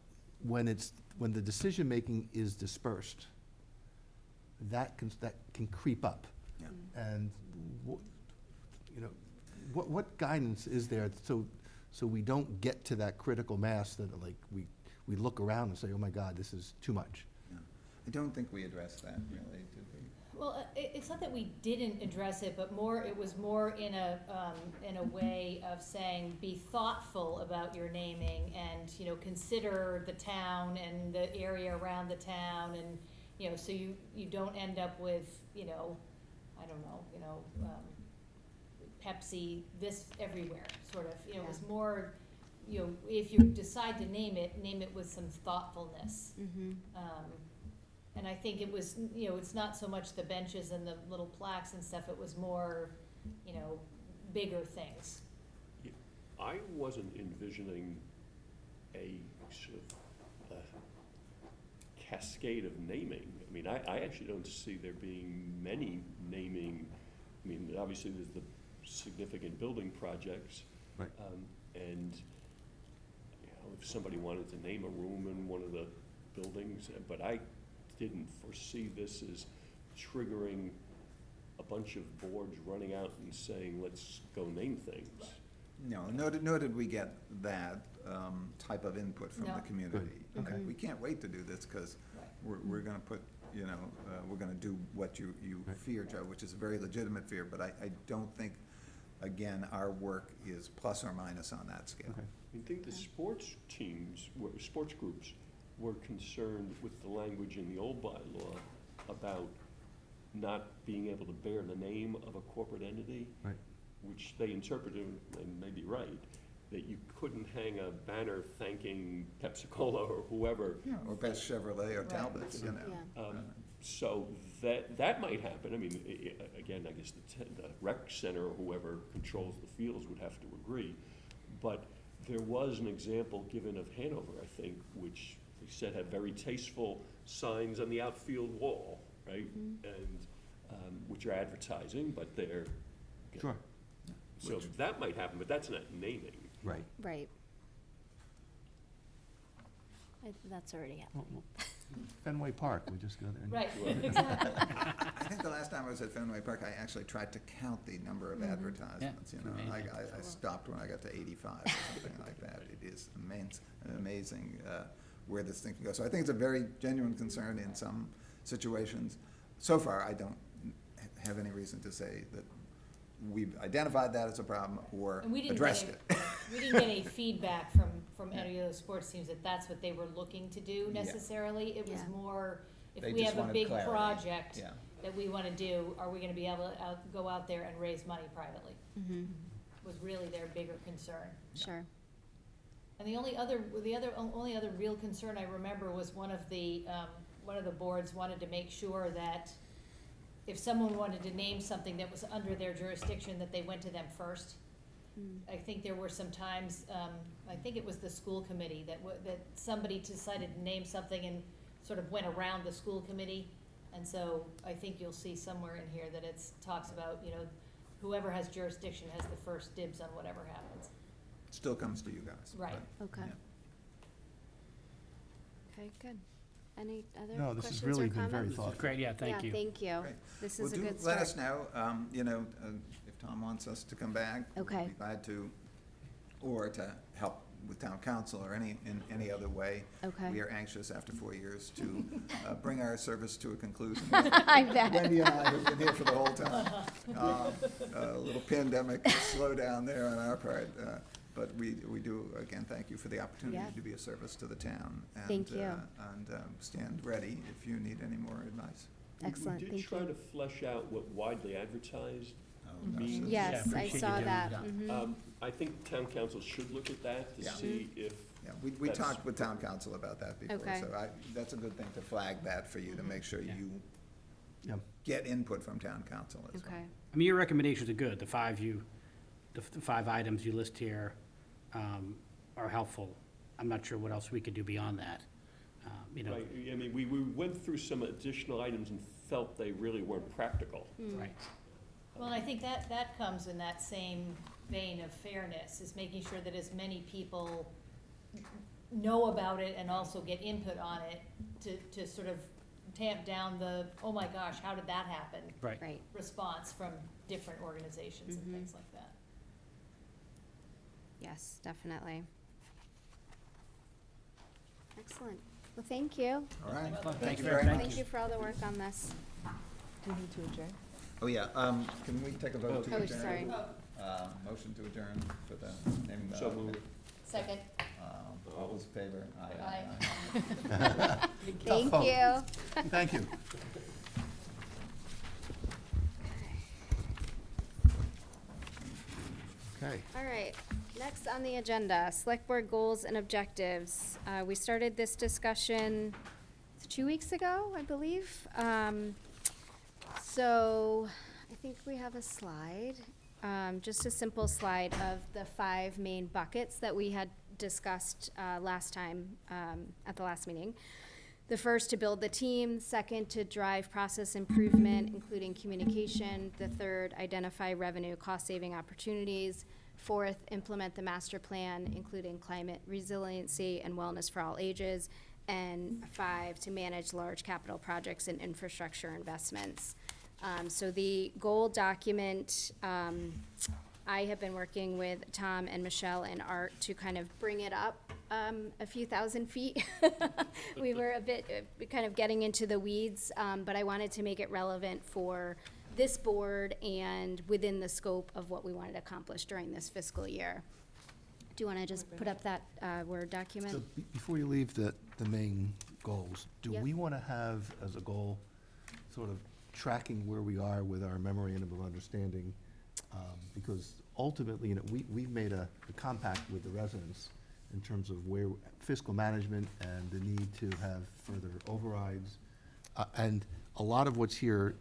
when the decision-making is dispersed, that can creep up. Yeah. And, you know, what guidance is there so we don't get to that critical mass that, like, we look around and say, oh my God, this is too much? Yeah. I don't think we addressed that, really, did we? Well, it's not that we didn't address it, but it was more in a way of saying, be thoughtful about your naming and, you know, consider the town and the area around the town and, you know, so you don't end up with, you know, I don't know, you know, Pepsi, this everywhere, sort of, you know, it was more, you know, if you decide to name it with some thoughtfulness. And I think it was, you know, it's not so much the benches and the little plaques and stuff, it was more, you know, bigger things. I wasn't envisioning a sort of cascade of naming. I mean, I actually don't see there being many naming. I mean, obviously there's the significant building projects. Right. And, you know, if somebody wanted to name a room in one of the buildings, but I didn't foresee this as triggering a bunch of boards running out and saying, let's go name things. No, nor did we get that type of input from No. the community. Good. Okay. We can't wait to do this, because Right. we're gonna put, you know, we're gonna do what you Right. fear, Joe, which is a very legitimate fear, but I don't think, again, our work is plus or minus on that scale. Okay. I think the sports teams, sports groups, were concerned with the language in the old bylaw about not being able to bear the name of a corporate entity. Right. Which they interpreted, and may be right, that you couldn't hang a banner thanking Pepsi-Cola or whoever. Yeah, or Best Chevrolet or Right. Talbot's, you know. Yeah. So that might happen. I mean, again, I guess the rec center or whoever controls the fields would have to agree. But there was an example given of Hanover, I think, which they said had very tasteful signs on the outfield wall, right? And, which are advertising, but they're. Sure. So that might happen, but that's not naming. Right. Right. That's already happening. Well, Fenway Park, we just go there. and- Right, exactly. I think the last time I was at Fenway Park, I actually tried to count the number of advertisements, you know. amazing. I stopped when I got to 85 or something like that. It is amazing where this thing can go. So I think it's a very genuine concern in some situations. So far, I don't have any reason to say that we've identified that as a problem or And we didn't addressed get it. We didn't get any feedback from any of those sports teams that that's what they were looking to do Yeah. necessarily. It was Yeah. more, if They we just have a wanted big clarity. project Yeah. that we wanna do, are we gonna be able to go out there and raise money privately? Was really their bigger concern. Sure. And the only other real concern I remember was one of the boards wanted to make sure that if someone wanted to name something that was under their jurisdiction, that they went to them first. I think there were some times, I think it was the school committee, that somebody decided to name something and sort of went around the school committee. And so I think you'll see somewhere in here that talks about, you know, whoever has jurisdiction has the first dibs on whatever happens. Still comes to you guys. Right. but, Okay. yeah. Okay, good. Any other No, this has questions or really been very comments? thoughtful. Great, yeah, thank you. Yeah, thank you. Great. This Well, is a do good start. let us know, you know, if Tom wants us to come back. Okay. We'd be glad to, or to help with town council or in any other way. Okay. We are anxious after 4 years to bring our service to a conclusion. I bet. Wendy and I have been here for the whole time. A little pandemic slowdown there on our part, but we do, again, thank you for the opportunity Yeah. to be a service to the town. Thank you. And stand ready if you need any more advice. Excellent, We thank did try you. to flesh out what widely advertised gosh, means. Yes, Yeah, I appreciate you saw doing that. that. Mhm. I think town council should look at that to Yeah. see if. Yeah, we That's- talked with town council about that before, Okay. so that's a good thing to flag that for you, to make sure Yeah. you Yeah. get input from town council as well. Okay, I mean, your recommendations are good. The five items you list here are helpful. I'm not sure what else we could do beyond that. You know, Right, I mean, we went through some additional items and felt they really weren't practical. right. Well, I think that comes in that same vein of fairness, is making sure that as many people know about it and also get input on it to sort of tamp down the, oh my gosh, how did that happen? Right. Right. Response from different organizations and Mhm. things like that. Yes, definitely. Excellent. Well, thank you. All right. Thank you very very much. Thank you for all the work on this. Do we need to adjourn? Oh, yeah, can we take a vote to Oh, adjourn? sorry. Motion to adjourn for the naming the. So moved. Second. All those in favor? Aye. Thank vote. you. Thank you. Okay. All right, next on the agenda, Select Board Goals and Objectives. We started this discussion 2 weeks ago, I believe. So I think we have a slide, just a simple slide of the 5 main buckets that we had discussed last time at the last meeting. The first, to build the team. Second, to drive process improvement, including communication. The third, identify revenue cost-saving opportunities. Fourth, implement the master plan, including climate resiliency and wellness for all ages. And 5, to manage large capital projects and infrastructure investments. So the goal document, I have been working with Tom and Michelle and Art to kind of bring it up a few thousand feet. We were a bit, kind of getting into the weeds, but I wanted to make it relevant for this board and within the scope of what we wanted to accomplish during this fiscal year. Do you want to just put up that Word So document? before you leave the main goals, do Yep. we want to have as a goal sort of tracking where we are with our memorandum of understanding? Because ultimately, we've made a compact with the residents in terms of where fiscal management and the need to have further overrides. And a lot of what's here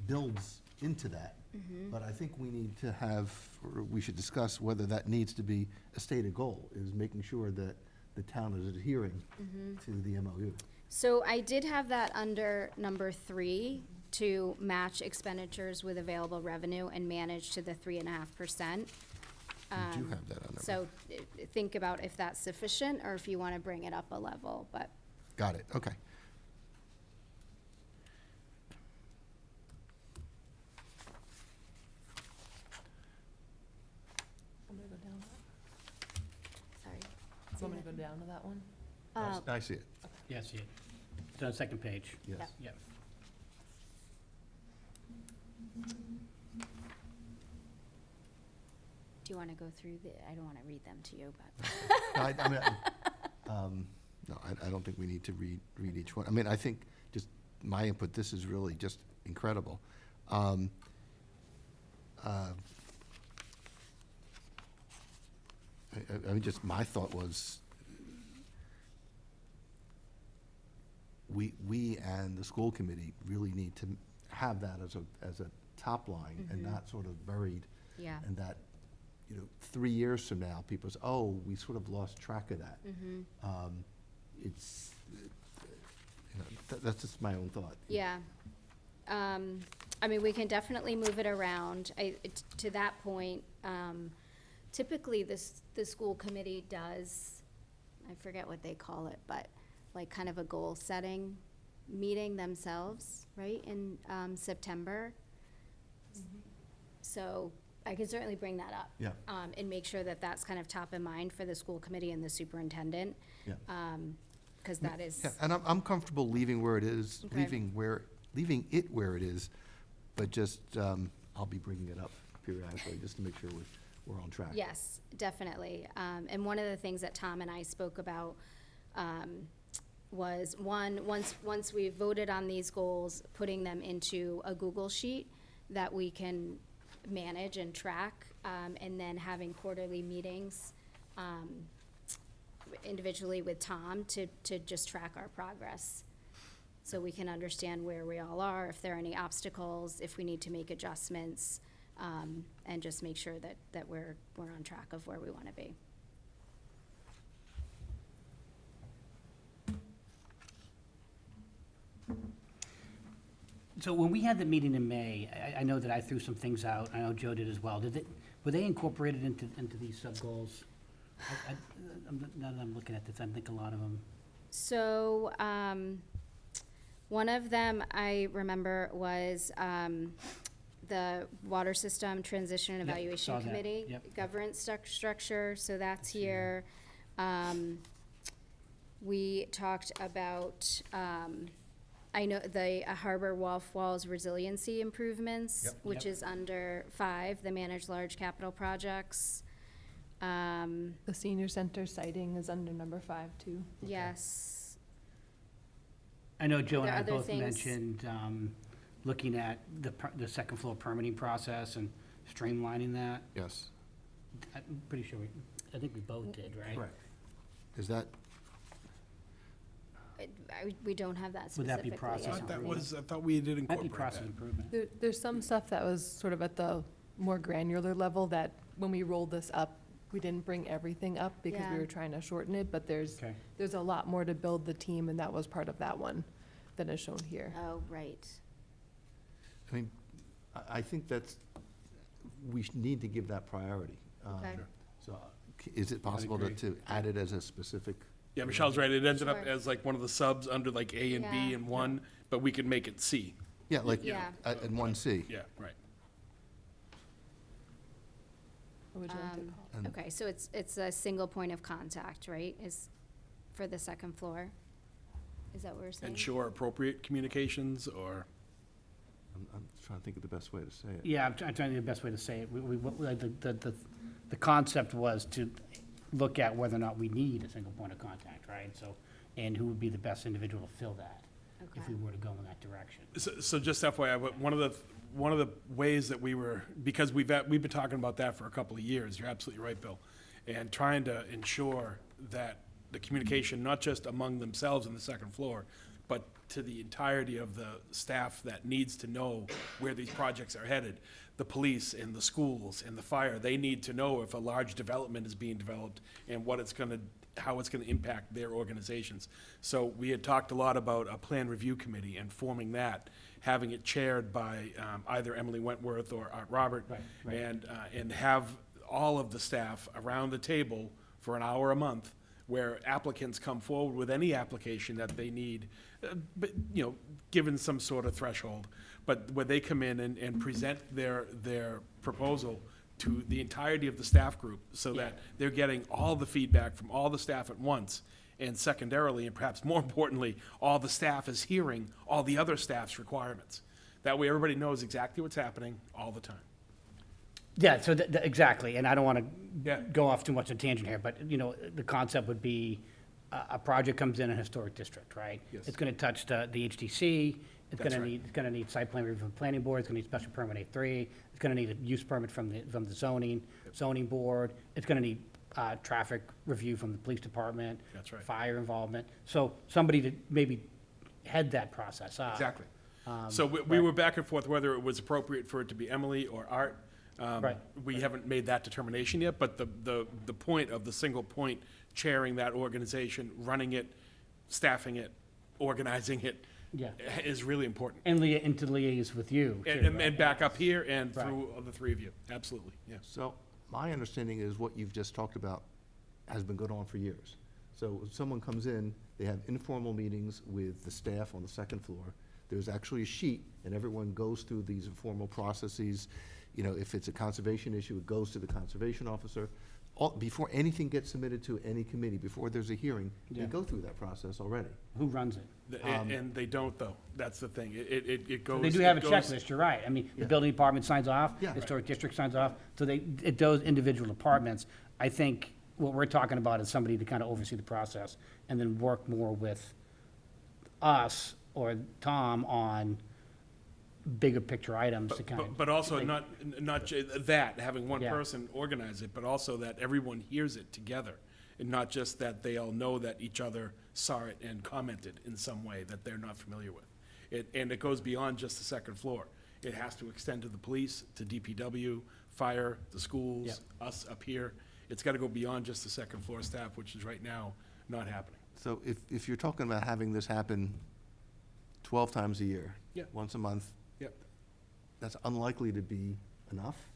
builds into that. But I think we need to have, or we should discuss whether that needs to be a stated goal, is making sure that the town is adhering to the MOU. So I did have that under number 3, to match expenditures with available revenue and manage to the 3.5%. We do have that on number. So think about if that's sufficient or if you want to bring it up a level, but Got it, okay. Want me to go down that? sorry. Want me to go down to that one? I see it, Yeah, I see it. It's on the second page. yes. Yep. Yep. Do you want to go through I don't want to read them to you, but. No, no, I don't think we need to read each one. I mean, I think, just my input, this is really just incredible. I mean, just my thought was, we and the school committee really need to have that as a top line and not sort of buried. Yeah. And that, 3 years from now, people say, oh, we sort of lost track of that. It's, that's just my own thought. Yeah. I mean, we can definitely move it around. To that point, typically the school committee does, I forget what they call it, but like kind of a goal-setting meeting themselves, right, in September. So I can certainly bring that up. Yeah. And make sure that that's kind of top of mind for the school committee and the superintendent. Yeah. Because that is. Yeah, and I'm comfortable leaving where it is, Okay. leaving it where it is, but just, I'll be bringing it up periodically, just to make sure we're on track. Yes, definitely. And one of the things that Tom and I spoke about was, once we voted on these goals, putting them into a Google Sheet that we can manage and track, and then having quarterly meetings individually with Tom to just track our progress. So we can understand where we all are, if there are any obstacles, if we need to make adjustments, and just make sure that we're on track of where we want to be. So when we had the meeting in May, I know that I threw some things out, I know Joe did as well. Were they incorporated into these sub-goals? Now that I'm looking at this, I think a lot of them. So, One of them I remember was the Water System Transition and Yep, Evaluation saw that. Committee. Yep. Governance structure, so that's here. We talked about, I know the Harbor Walls resiliency improvements, Yep. which Yep. is under 5, the manage large capital projects. The senior center siting is under number 5 too. Yes, I know Joe Are and there I other both things? mentioned looking at the second floor permitting process and streamlining that. Yes. I'm pretty sure I think we both did, right? Correct. Is that, we don't have that Would that be specifically. process I don't think. I thought we did Might be incorporate process that. improvement. There's some stuff that was sort of at the more granular level that when we rolled this up, we didn't bring everything up because we Yeah. were trying to shorten it, but Okay. there's a lot more to build the team, and that was part of that one than is shown here. Oh, right. I mean, I think that's, we need to give that priority. Okay. Sure. So, is it possible agree. to add it as a specific? Yeah, Michelle's right, it ended up Sure. as like one of the subs under like A and B Yeah. and 1, but we could make it C. Yeah, like, Yeah. in 1C. Yeah, right. What would you like to call it? And- Okay, so it's a single point of contact, right, is for the second floor? Is that what we're saying? Ensure appropriate communications, or, I'm trying to think of the best way to say it. Yeah, I'm trying to think of the best way to say it. The concept was to look at whether or not we need a single point of contact, right? So, and who would be the best individual to fill that if Okay. we were to go in that direction. so just FYI, but one of the ways that we were, because we've been talking about that for a couple of years, you're absolutely right, Bill, and trying to ensure that the communication, not just among themselves on the second floor, but to the entirety of the staff that needs to know where these projects are headed. The police and the schools and the fire, they need to know if a large development is being developed and how it's gonna impact their organizations. So we had talked a lot about a plan review committee and forming that, having it chaired by either Emily Wentworth or Art Robert. Right. And have all of the staff around the table for an hour a month, where applicants come forward with any application that they need, but, given some sort of threshold, but where they come in and present their proposal to the entirety of the staff group, so that they're getting all the feedback from all the staff at once, and secondarily, and perhaps more importantly, all the staff is hearing all the other staff's requirements. That way, everybody knows exactly what's happening all the time. Yeah, so exactly, and I don't want Yeah. to go off too much on a tangent here, but, the concept would be a project comes in a historic district, right? Yes. It's going to touch the HDC, it's That's going right. to need site plan review from the planning board, it's going to need special permit A3, it's going to need a use permit from the zoning board, it's going to need traffic review from the police department. That's right. Fire involvement, so somebody to maybe head that process up. Exactly. So we were back and forth whether it was appropriate for it to be Emily or Art. Right. We haven't made that determination yet, but the point of the single point chairing that organization, running it, staffing it, organizing it, Yeah. is really important. And to liaise with you, too, And right? back up here and Right. through the three of you, absolutely, yeah. So, my understanding is what you've just talked about has been going on for years. So, if someone comes in, they have informal meetings with the staff on the second floor. There's actually a sheet, and everyone goes through these informal processes. If it's a conservation issue, it goes to the conservation officer. Before anything gets submitted to any committee, before there's a hearing, they Yeah. go through that process already. Who runs it? And they don't, though, that's the thing, it goes. They do have a it goes- checklist, you're right. I mean, the Yeah. building department signs off, Yeah. historic district signs off, so those individual departments, I think what we're talking about is somebody to kind of oversee the process and then work more with us or Tom on bigger picture items to kind of. But also that, having one Yeah. person organize it, but also that everyone hears it together. And not just that they all know that each other saw it and commented in some way that they're not familiar with. And it goes beyond just the second floor. It has to extend to the police, to DPW, fire, the schools, Yep. us up here. It's gotta go beyond just the second floor staff, which is right now not happening. So, if you're talking about having this happen 12 times a year, Yeah. once a month, Yep. that's unlikely to be enough,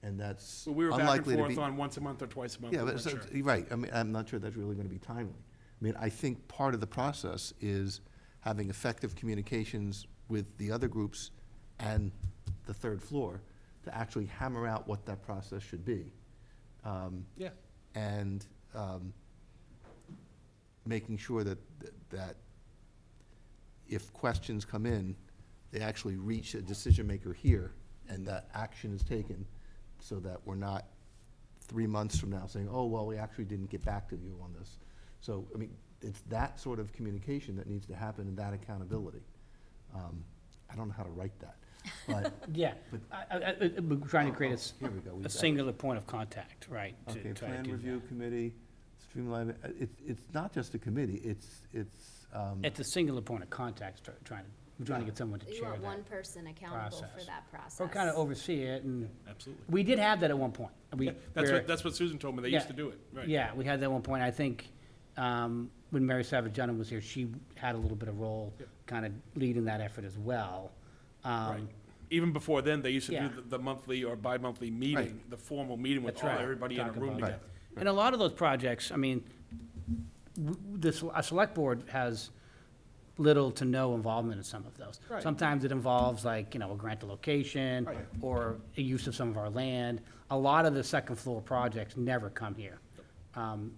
and that's So we were back and unlikely to forth be. on once a month or twice a month. Yeah, we but, weren't sure. you're right, I mean, I'm not sure that's really gonna be timely. I mean, I think part of the process is having effective communications with the other groups and the third floor to actually hammer out what that process should be. Yeah. And making sure that if questions come in, they actually reach a decision maker here, and that action is taken, so that we're not 3 months from now saying, oh, well, we actually didn't get back to you on this. So, I mean, it's that sort of communication that needs to happen, and that accountability. I don't know how to write that, but. Yeah, But- we're trying to create Here we go. a singular point of contact, right? to Okay, try to plan do review that. committee, streamline, it's not just a committee, it's. It's a singular point of contact, we're trying to get someone to You chair want one that. person accountable for process. that process. Or kind of oversee it, and Absolutely. we did have that at one point. Yeah, that's what Susan told me, they used to do it, right. Yeah, we had that at one point. I think when Mary Savage Dunham was here, she had a little bit of role, Yep. kind of leading that effort as well. Right. Even before then, they used to Yeah. do the monthly or bi-monthly meeting, the formal meeting with That's all, right. everybody in a Talk room about together. And a lot of those projects, I mean, a select board has little to no involvement in some of those. Right. Sometimes it involves like, a grant a location, Right. or a use of some of our land. A lot of the second floor projects never come here,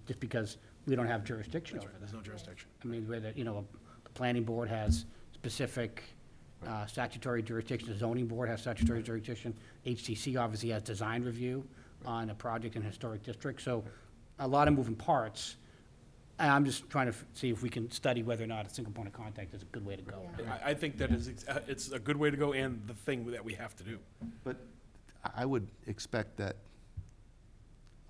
just because we don't have jurisdiction That's over right, them. there's no jurisdiction. I mean, where the planning board has specific statutory jurisdiction, the zoning board has statutory jurisdiction, HTC obviously has design review on a project in a historic district, so a lot of moving parts. And I'm just trying to see if we can study whether or not a single point of contact is a good way to go. Yeah. I think that is, it's a good way to go and the thing that we have to do. But I would expect that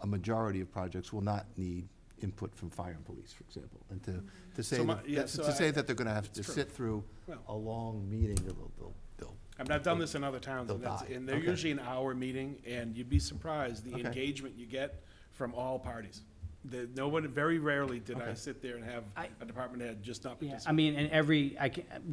a majority of projects will not need input from fire and police, for example, and to say, So my- that- yeah, that- so to say I- that they're gonna have to it's true. sit through Well- a long meeting, they'll. I mean, I've done this in other towns, They'll and that's, die. and they're Okay. usually an hour meeting, and you'd be surprised the Okay. engagement you get from all parties. Nobody, very rarely did I Okay. sit there and have I- a department head just not Yeah, participate. I mean,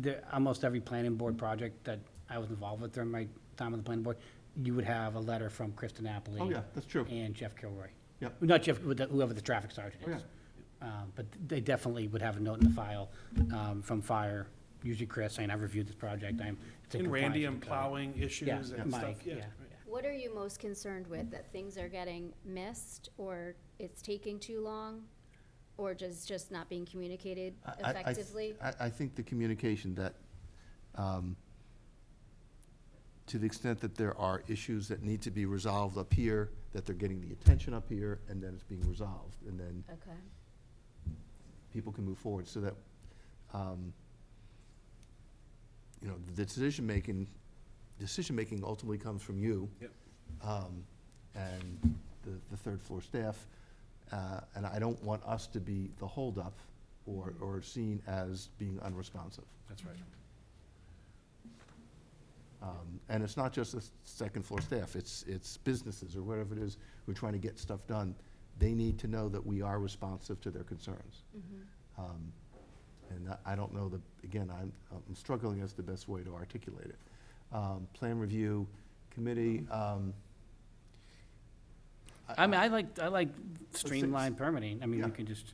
and almost every planning board project that I was involved with during my time on the planning board, you would have a letter from Kristen Napoli. Oh, yeah, that's true. And Jeff Kilroy. Yep. Not Jeff, whoever the traffic sergeant Oh, is. But they definitely would have a note in the file from fire, usually Chris, saying, I've reviewed this project, it's in And Randy compliance and with the code." plowing issues Yeah, and stuff, Mike, yeah. yeah, right. yeah. What are you most concerned with, that things are getting missed, or it's taking too long, or just not being communicated effectively? I think the communication that, to the extent that there are issues that need to be resolved up here, that they're getting the attention up here, and then it's being resolved, and then Okay, people can move forward, so that, the decision-making ultimately comes from you. Yep. And the third floor staff, and I don't want us to be the holdup or seen as being unresponsive. That's right. And it's not just the second floor staff, it's businesses or whatever it is who are trying to get stuff done. They need to know that we are responsive to their concerns. And I don't know that, again, I'm struggling as the best way to articulate it. Plan review committee, I mean, I like streamlined permitting. I mean, Yeah. you can just,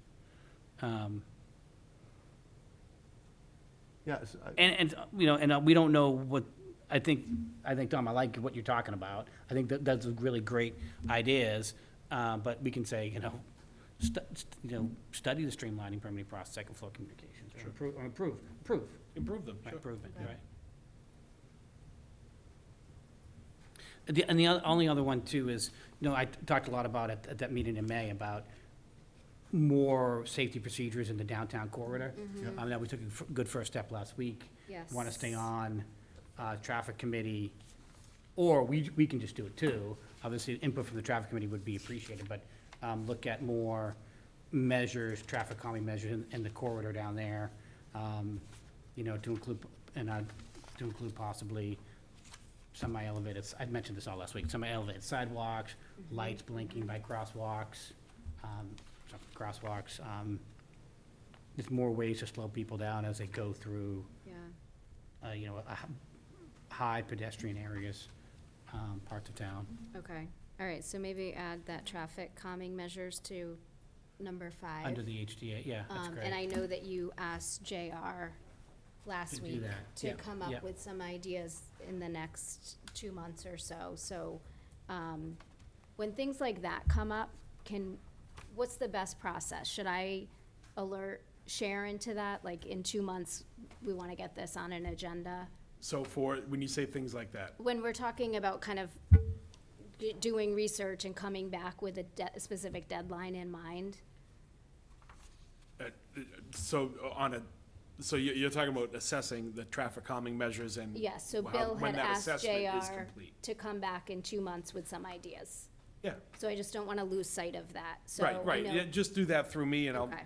yes, and we don't know what, I think, Tom, I like what you're talking about. I think that's really great ideas, but we can say, study the streamlining permitting process, second floor communications, or improve Improve them, sure. improvement, Okay. right? And the only other one too is, I talked a lot about at that meeting in May about more safety procedures in the downtown corridor. Yep. I mean, we took a good first step last week. yes. Want to stay on, traffic committee, or we can just do it too. Obviously, input from the traffic committee would be appreciated, but, look at more measures, traffic calming measures in the corridor down there. To include possibly semi-elevated, I mentioned this all last week, semi-elevated sidewalks, lights blinking by crosswalks, there's more ways to slow people down as they go through, Yeah, high pedestrian areas, parts of town. okay, all right, so maybe add that traffic calming measures to number 5. Under the HDA, yeah, that's great. And I know that you asked JR last To do week that. to Yeah, come yeah. up with some ideas in the next 2 months or so. So, when things like that come up, what's the best process? Should I alert Sharon to that? Like, in 2 months, we want to get this on an agenda? So when you say things like that, When we're talking about kind of doing research and coming back with a specific deadline in mind? so you're talking about assessing the traffic calming measures and. Yes, so how- Bill when had that asked assessment is JR complete. to come back in 2 months with some ideas. Yeah, So I just don't want to lose sight of that, so. right, I right. know- Yeah, just do that through me and I'll Okay,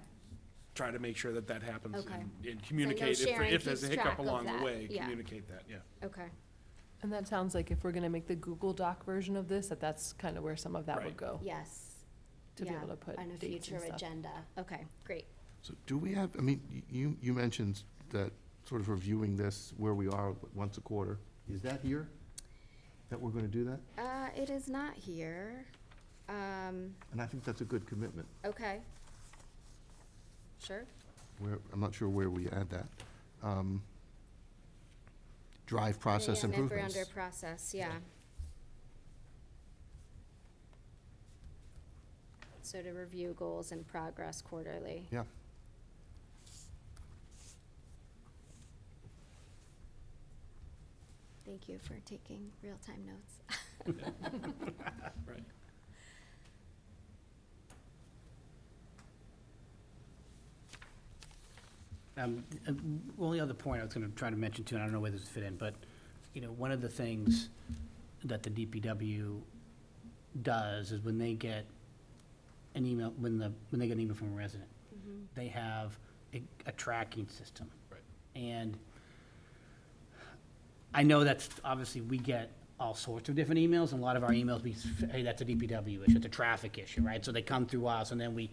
try to make sure that that happens. Okay. And communicate, Sharon if there's a keeps hiccup track of along the that, way, yeah. communicate that, yeah. okay, And that sounds like if we're gonna make the Google Doc version of this, that's kind of where some of that would Right. go. yes. To be Yeah, able to put on a dates and future stuff. agenda, okay, great. So do we have, I mean, you mentioned that sort of reviewing this, where we are once a quarter. Is that here? That we're going to do that? It is not here, And I think that's a good commitment. okay. Sure, I'm not sure where we add that. Drive process yeah, and if we're improvements. under process, yeah. So to review goals and progress quarterly. Yeah. Thank you for taking real-time notes. Right. Only other point I was gonna try to mention too, and I don't know where this would fit in, but, one of the things that the DPW does is when they get an email, when they get an email from a resident, they have a tracking system. Right. And I know that's, obviously, we get all sorts of different emails, and a lot of our emails, hey, that's a DPW issue, it's a traffic issue, right? So they come through us, and then we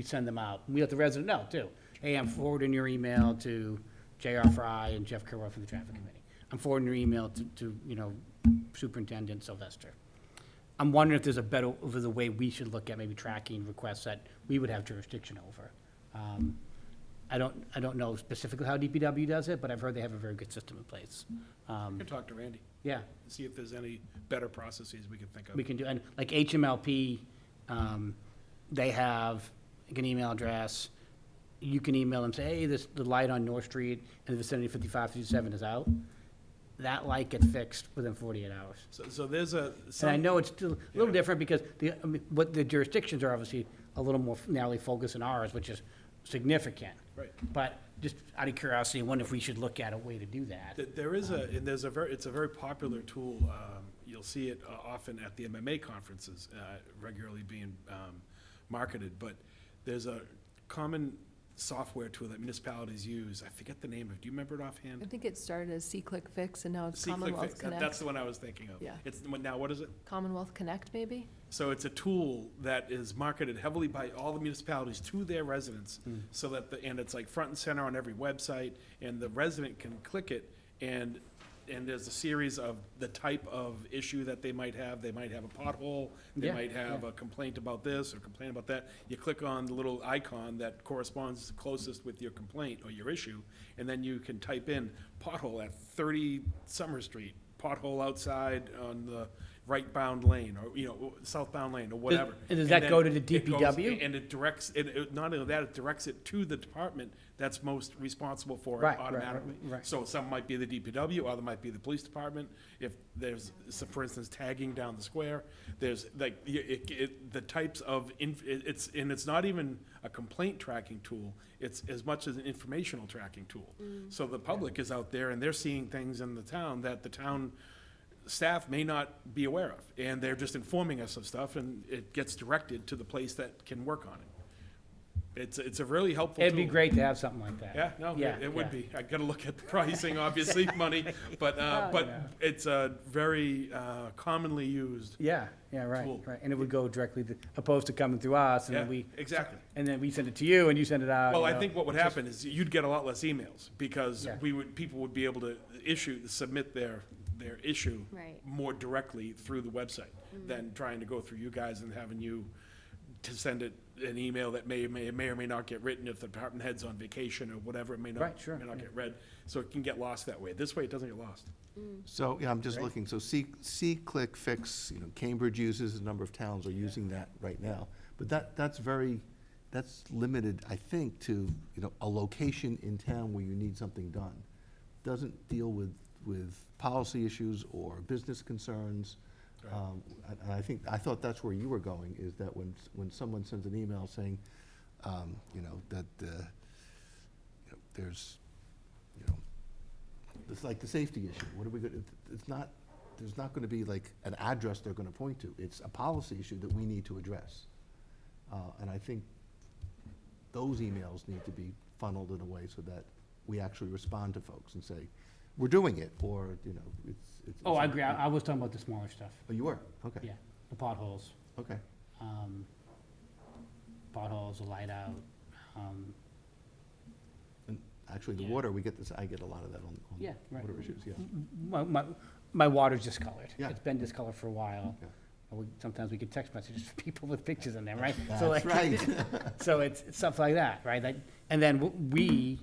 send them out. We let the resident know, too. Hey, I'm forwarding your email to J.R. Fry and Jeff Kilroy from the Traffic Committee. I'm forwarding your email to Superintendent Sylvester. I'm wondering if there's a way we should look at maybe tracking requests that we would have jurisdiction over. I don't know specifically how DPW does it, but I've heard they have a very good system in place. You can talk to Randy, Yeah, see if there's any better processes we can think of. we can do, and like HMLP, they have like an email address. You can email them, say, hey, the light on North Street in the vicinity of 5557 is out. That light gets fixed within 48 hours. So there's a. And I know it's still a little Yeah. different because what the jurisdictions are obviously a little more narrowly focused than ours, which is significant. Right. But just out of curiosity, I wonder if we should look at a way to do that. There is it's a very popular tool. You'll see it often at the MMA conferences, regularly being marketed. But there's a common software tool that municipalities use. I forget the name of it. Do you remember it offhand? I think it started as C-Click Fix and now it's C-Click Commonwealth Fix. Connect. That's the one I was thinking of. Yeah. Now, what is it? Commonwealth Connect, maybe? So it's a tool that is marketed heavily by all the municipalities to their residents, so that and it's like front and center on every website, and the resident can click it, and there's a series of the type of issue that they might have. They might have a pothole, they Yeah, might have yeah. a complaint about this or complaint about that. You click on the little icon that corresponds closest with your complaint or your issue, and then you can type in pothole at 30 Summer Street, pothole outside on the right-bound lane, or, southbound lane, or whatever. and does that then go to the it goes- DPW? And it directs, not only that, it directs it to the department that's most responsible for it Right, right, automatically. right. So some might be the DPW, other might be the police department. If there's, so for instance, tagging down the square, there's like, the types of, it's not even a complaint tracking tool, it's as much as an informational tracking tool. So the public is out there and they're seeing things in the town that the town staff may not be aware of, and they're just informing us of stuff, and it gets directed to the place that can work on it. It's a really helpful tool. It'd be great to have something like that. Yeah, no, Yeah, it would yeah. be. I gotta look at the pricing, obviously, money, but yeah. it's a very commonly used. Yeah, right, Tool. right. And it would go directly to, opposed to coming through us, and Yeah, then we. exactly. And then we send it to you, and you send it out. Well, you I know. think what would happen is you'd get a lot less emails, because Yeah. people would be able to submit their issue Right. more directly through the website than trying to go through you guys and having you to send it an email that may or may not get written if the department head's on vacation or whatever, it may not, Right, sure, may not yeah. get read. So it can get lost that way. This way, it doesn't get lost. So, yeah, I'm just Great. looking, so Click Fix, you know, Cambridge uses, a number of towns are using that right now. But that's limited, I think, to, you know, a location in town where you need something done. Doesn't deal with policy issues or business concerns. Right. I thought that's where you were going, is that when someone sends an email saying, you know, that, you know, there's, you know, it's like the safety issue. What are we gonna, there's not gonna be like an address they're gonna point to. It's a policy issue that we need to address. And I think those emails need to be funneled in a way so that we actually respond to folks and say, we're doing it, or, you know, it's. Oh, I agree. I was talking about the smaller stuff. Oh, you were? Okay. Yeah, the potholes, Okay. potholes, the light out. And actually, the Yeah. water, I get a lot of that on Yeah, right. water issues, yeah. My water's discolored. Yeah. It's been discolored for a while. Yeah. Sometimes we get text messages from people with pictures in them, right? That's So like- right. So it's stuff like that, right? And then we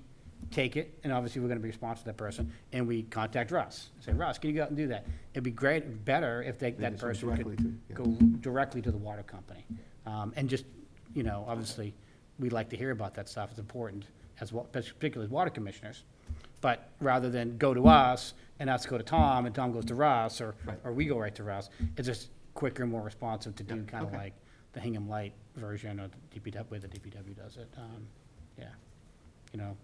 take it, and obviously we're gonna be responsive to that person, and we contact Russ. Say, Russ, can you go out and do that? It'd be better if that just person directly could to- yeah. go directly to the water company. And just, you know, obviously, we like to hear about that stuff. It's important, particularly as water commissioners. But rather than go to us, and us go to Tom, and Tom goes to Russ, or Right. we go right to Russ, it's just quicker and more responsive to do Yeah, kind of okay. like the Hingham Light version, or the DPW, way the DPW does it. Yeah, you know.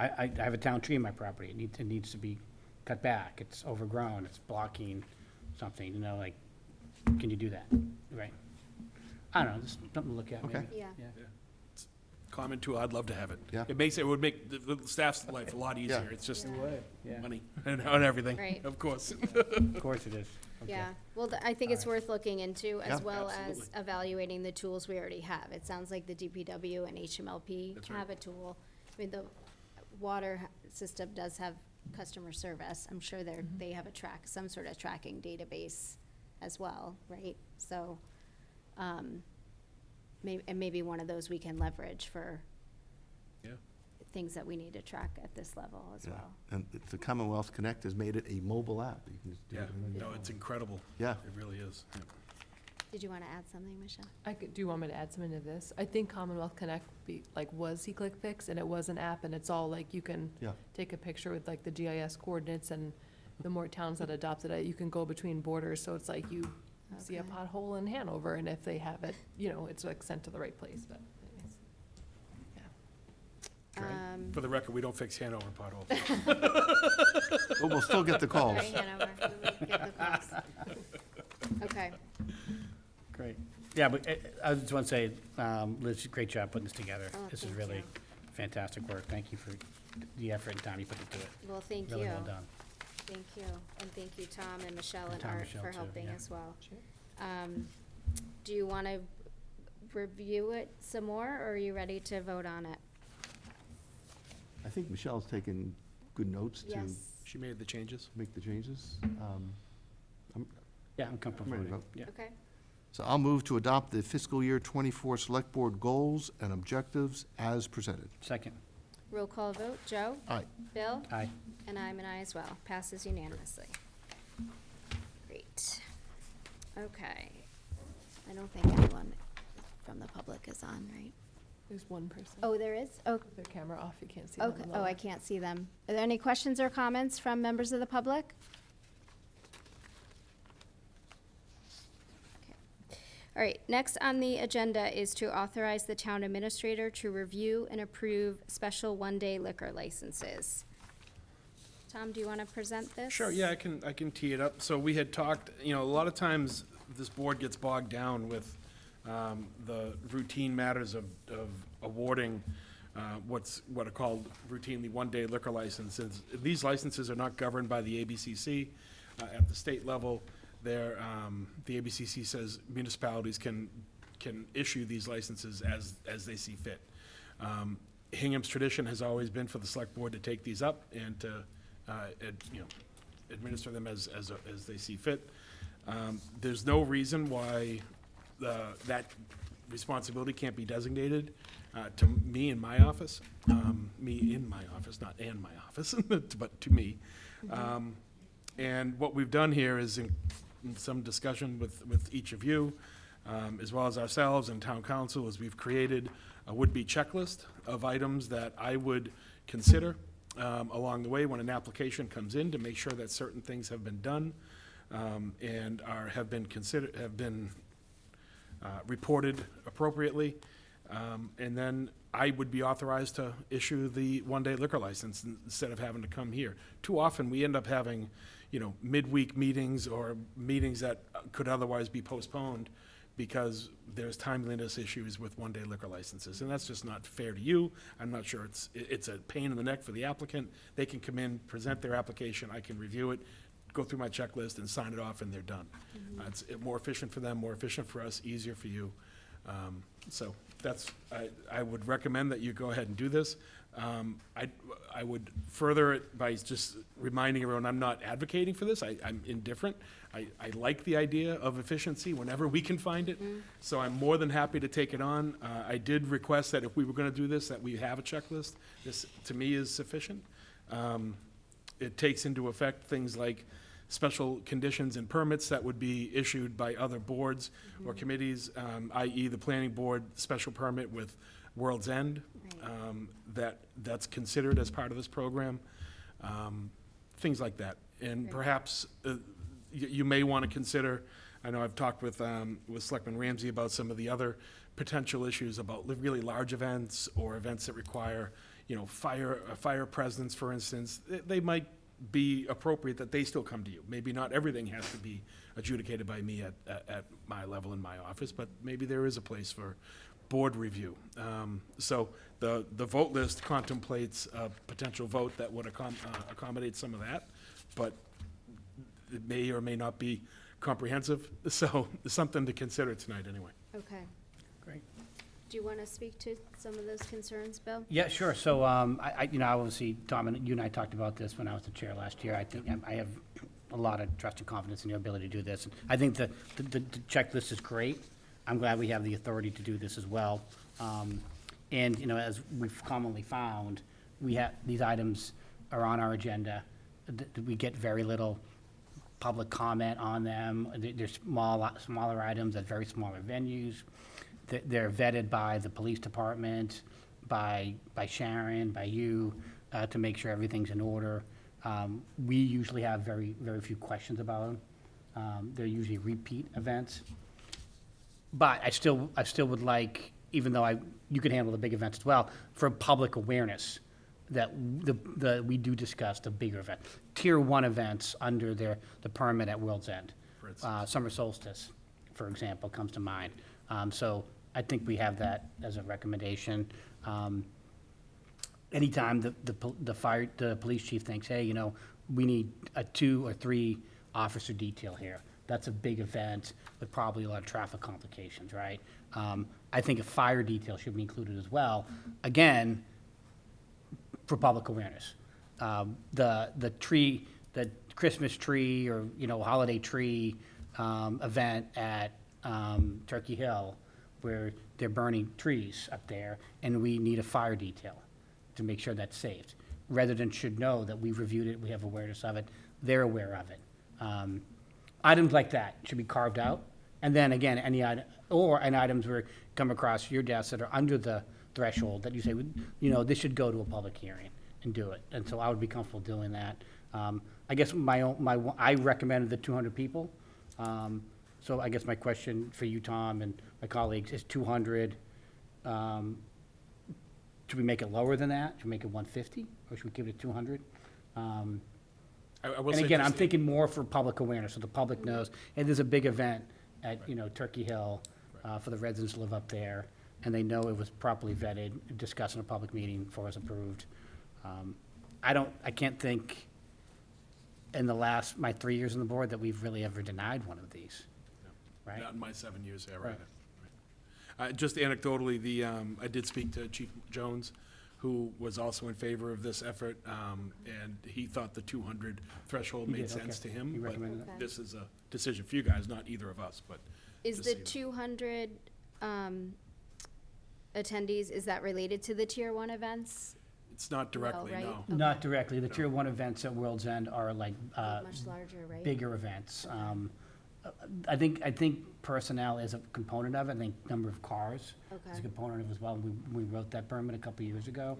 I have a town tree in my property. It needs to be cut back. It's overgrown. It's blocking something, you know, like, can you do that? Right. I don't know, just something to look at, Okay. maybe. Yeah. Common tool, I'd love to have it. Yeah. It would make the staff's life a lot easier. It's just Yeah, money and everything, Right. of course. of course it is. Okay. Yeah, well, I think it's worth looking into, as Yeah. well as Absolutely. evaluating the tools we already have. It sounds like the DPW and HMLP That's right. have a tool. I mean, the water system does have customer service. I'm sure they have some sort of tracking database as well, right? So, maybe one of those we can leverage for Yeah. things that we need to track at this level as Yeah. well. And the Commonwealth Connect has made it a mobile app. You can just do Yeah, it on your no, phone. it's incredible. Yeah. It really is. Yeah. Did you want to add something, Michelle? Do you want me to add something to this? I think Commonwealth Connect was Click Fix, and it was an app, and it's all like, you can Yeah. take a picture with like the GIS coordinates, and the more towns that adopted it, you can go between borders, so it's like you see a Okay. pothole in Hanover, and if they have it, you know, it's like sent to the right place, but anyways. For the record, we don't fix Hanover potholes. But we'll still get the calls. Right, Hanover, we get the calls. Okay, Great. Yeah, but I just want to say, Liz, great job putting this together. Oh, This is thank really you. fantastic work. Thank you for the effort and time you put into it. well, thank you. Really well done. Thank you, and thank you, Tom and Michelle And and Tom, Art Michelle, for too, helping yeah. as well. Sure. Do you want to review it some more, or are you ready to vote on it? I think Michelle's taken good notes to Yes. She made the changes. make the changes. Yeah, I'm comfortable I'm ready voting. to Yeah. Okay, So I'll move to adopt the fiscal year '24 Select Board goals and objectives as presented. Second. roll call vote, Joe? Aye. Bill? Aye. And I'm an aye as well, passes unanimously. Great. Okay. I don't think anyone from the public is on, right? There's one person. Oh, there is? Oh, With their camera off, you can't see them. okay, on the oh, I left. can't see them. Are there any questions or comments from members of the public? Okay. All right, next on the agenda is to authorize the town administrator to review and approve special one-day liquor licenses. Tom, do you want to present this? Sure, yeah, I can tee it up. So we had talked, you know, a lot of times this board gets bogged down with the routine matters of awarding what are called routinely one-day liquor licenses. These licenses are not governed by the ABCC. At the state level, the ABCC says municipalities can issue these licenses as they see fit. Hingham's tradition has always been for the select board to take these up and to, administer them as they see fit. There's no reason why that responsibility can't be designated to me in my office, not in my office, but to me. And what we've done here is in some discussion with each of you, as well as ourselves and town council, is we've created a would-be checklist of items that I would consider along the way when an application comes in, to make sure that certain things have been done and have been reported appropriately. And then I would be authorized to issue the one-day liquor license instead of having to come here. Too often, we end up having, midweek meetings or meetings that could otherwise be postponed because there's timeliness issues with one-day liquor licenses, and that's just not fair to you. I'm not sure it's a pain in the neck for the applicant. They can come in, present their application, I can review it, go through my checklist and sign it off, and they're done. It's more efficient for them, more efficient for us, easier for you. So I would recommend that you go ahead and do this. I would further it by just reminding everyone, I'm not advocating for this. I'm indifferent. I like the idea of efficiency whenever we can find it. So I'm more than happy to take it on. I did request that if we were gonna do this, that we have a checklist. This, to me, is sufficient. It takes into effect things like special conditions and permits that would be issued by other boards or committees, i.e. the planning board special permit with World's End, that's considered as part of this program, things like that. And perhaps you may want to consider, I know I've talked with Selectman Ramsey about some of the other potential issues about really large events or events that require, fire presence, for instance. They might be appropriate that they still come to you. Maybe not everything has to be adjudicated by me at my level in my office, but maybe there is a place for board review. So the vote list contemplates a potential vote that would accommodate some of that, but it may or may not be comprehensive. So it's something to consider tonight anyway. Okay. Great. Do you want to speak to some of those concerns, Bill? Yeah, sure. So, obviously, Tom, and you and I talked about this when I was the chair last year. I think I have a lot of trust and confidence in your ability to do this. I think the checklist is great. I'm glad we have the authority to do this as well. And, as we've commonly found, these items are on our agenda. We get very little public comment on them. They're smaller items at very smaller venues. They're vetted by the police department, by Sharon, by you, to make sure everything's in order. We usually have very, very few questions about them. They're usually repeat events. But I still would like, even though you can handle the big events as well, for public awareness, that we do discuss the bigger event. Tier 1 events under the permit at World's End. Summer solstice, for example, comes to mind. So I think we have that as a recommendation. Anytime the police chief thinks, hey, we need a 2 or 3 officer detail here. That's a big event with probably a lot of traffic complications, right? I think a fire detail should be included as well. Again, for public awareness. The Christmas tree or, holiday tree event at Turkey Hill, where they're burning trees up there, and we need a fire detail to make sure that's saved. Residents should know that we've reviewed it, we have awareness of it, they're aware of it. Items like that should be carved out. And then again, any item, or items where come across your desk that are under the threshold that you say, this should go to a public hearing and do it. And so I would be comfortable doing that. I guess I recommended the 200 people. So I guess my question for you, Tom, and my colleagues is 200. Should we make it lower than that? Should we make it 150, or should we give it 200? I will And say again, just- I'm thinking more for public awareness, so the public knows, hey, there's a big event at, Turkey Hill, for the residents who live up there, and they know it was properly vetted, discussed in a public meeting before it was approved. I can't think in my 3 years on the board that we've really ever denied one of these, right? Not in my 7 years there, Right. right. Just anecdotally, I did speak to Chief Jones, who was also in favor of this effort, and he thought the 200 threshold He made did, sense okay. to him. He but recommended that. This is a decision for you guys, not either of us, but. Is just the so you know. 200 attendees, is that related to the Tier 1 events? It's not directly, right? no. Okay. Not directly. The Tier 1 events at World's End are like Much larger, right? bigger events. I think personnel is a component of it. I think number of cars is Okay. a component of it as well. We wrote that permit a couple of years ago.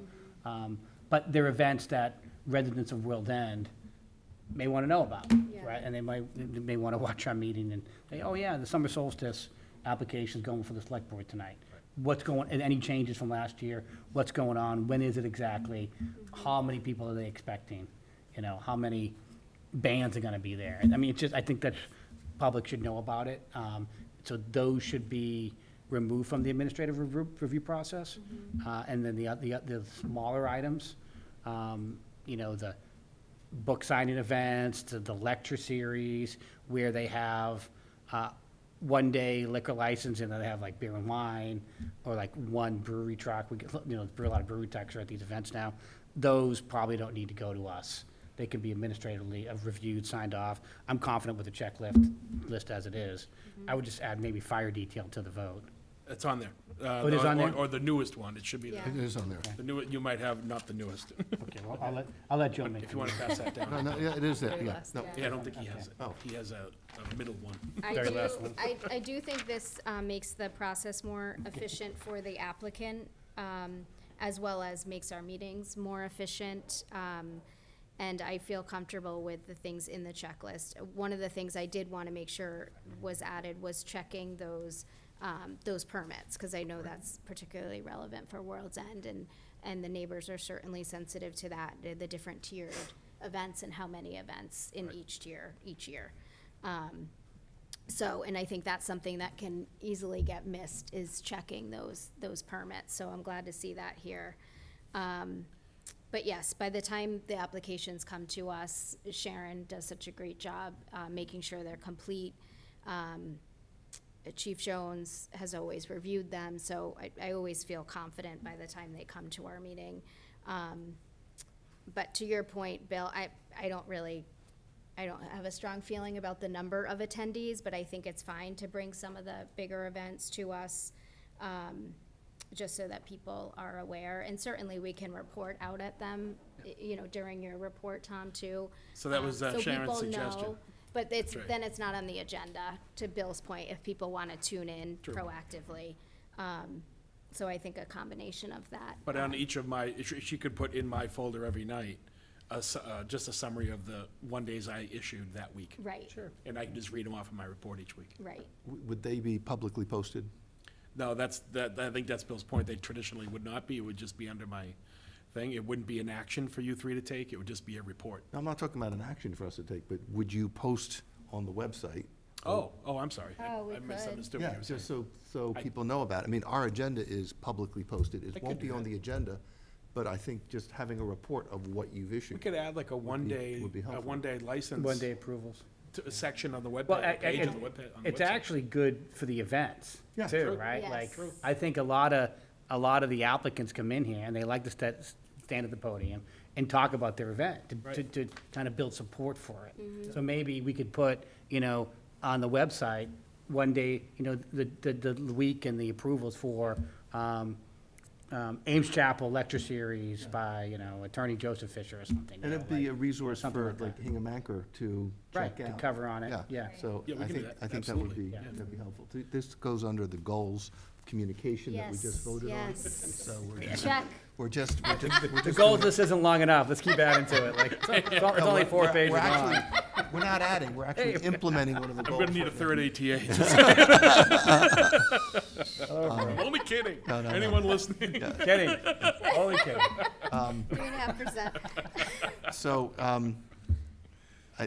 But they're events that residents of World End may want to know about, Yeah. right? And they may want to watch our meeting and say, oh yeah, the summer solstice application's going for the select board tonight. What's going, and any changes from last year, what's going on, when is it exactly? How many people are they expecting? You know, how many bands are gonna be there? I mean, it's just, I think that public should know about it. So those should be removed from the administrative review process. And then the smaller items, you know, the book signing events, to the lecture series, where they have, one-day liquor license, and then they have like beer and wine, or like one brewery truck. We get, you know, a lot of brewery trucks are at these events now. Those probably don't need to go to us. They can be administratively reviewed, signed off. I'm confident with the list as it is. I would just add maybe fire detail to the vote. It's on there. It is on there? Or the newest one, it should be there. Yeah. It is on there. The new, you might have not the newest, Okay, well, I'll let Joe make if you want to pass that No, down. no, yeah, it is there, Very yeah. last, No, yeah. Yeah, I don't think he has it. Oh. He has a middle one. Very last one. I do think this makes the process more efficient for the applicant, as well as makes our meetings more efficient. And I feel comfortable with the things in the checklist. One of the things I did want to make sure was added was checking those permits, because I know that's particularly relevant for World's End, and the neighbors are certainly sensitive to that, the different tiered events and how many events in each tier, each year. So, and I think that's something that can easily get missed, is checking those permits, so I'm glad to see that here. But yes, by the time the applications come to us, Sharon does such a great job, making sure they're complete. Chief Jones has always reviewed them, so I always feel confident by the time they come to our meeting. But to your point, Bill, I don't have a strong feeling about the number of attendees, but I think it's fine to bring some of the bigger events to us, just so that people are aware. And certainly we can report out at them, you know, during your report, Tom, too. So that was So Sharon's people suggestion. know, but That's right. then it's not on the agenda, to Bill's point, if people want to tune in proactively. So I think a combination of that. But on each of my, she could put in my folder every night, just a summary of the one days I issued that week. Right. Sure. And I can just read them off in my report each week. Right. Would they be publicly posted? No, I think that's Bill's point. They traditionally would not be. It would just be under my thing. It wouldn't be an action for you three to take. It would just be a report. I'm not talking about an action for us to take, but would you post on the website? Oh, I'm sorry. Oh, we I could. misunderstood what Yeah, you were saying. just so people know about it. I mean, our agenda is publicly posted. It could won't do be on that. the agenda, but I think just having a report of what you've We issued. could add like a one-day, would be helpful. one-day license. One-day approvals. To a section on the web Well, page of the web on the it's website. actually good for the events, Yeah. too, True. right? Yes. Like, True. I think a lot of the applicants come in here and they like to stand at the podium and talk about their event, to kind of build support for it. So maybe we could put, you know, on the website, one day, you know, the week and the approvals for, Ames Chapel Lecture Series by, you know, Attorney Joseph Fisher or something. And you know, it'd be a like- resource something for like that. like Hingham Anchor to Right, check to out. cover on it, yeah. So Yeah, we I can do think, that. I think that would be, Absolutely. Yeah. that'd be helpful. This goes under the goals of communication that we just Yes, voted on. yes. So Check. we're just The goals list isn't long enough, let's keep adding to it, like, it's only 4 pages We're long. actually, we're not adding, we're actually implementing one of the I'm goals. gonna need a right now. third ATA. I'm only kidding. No, no, no. Anyone listening? Kidding, only kidding. 3.5%. So, Tom, I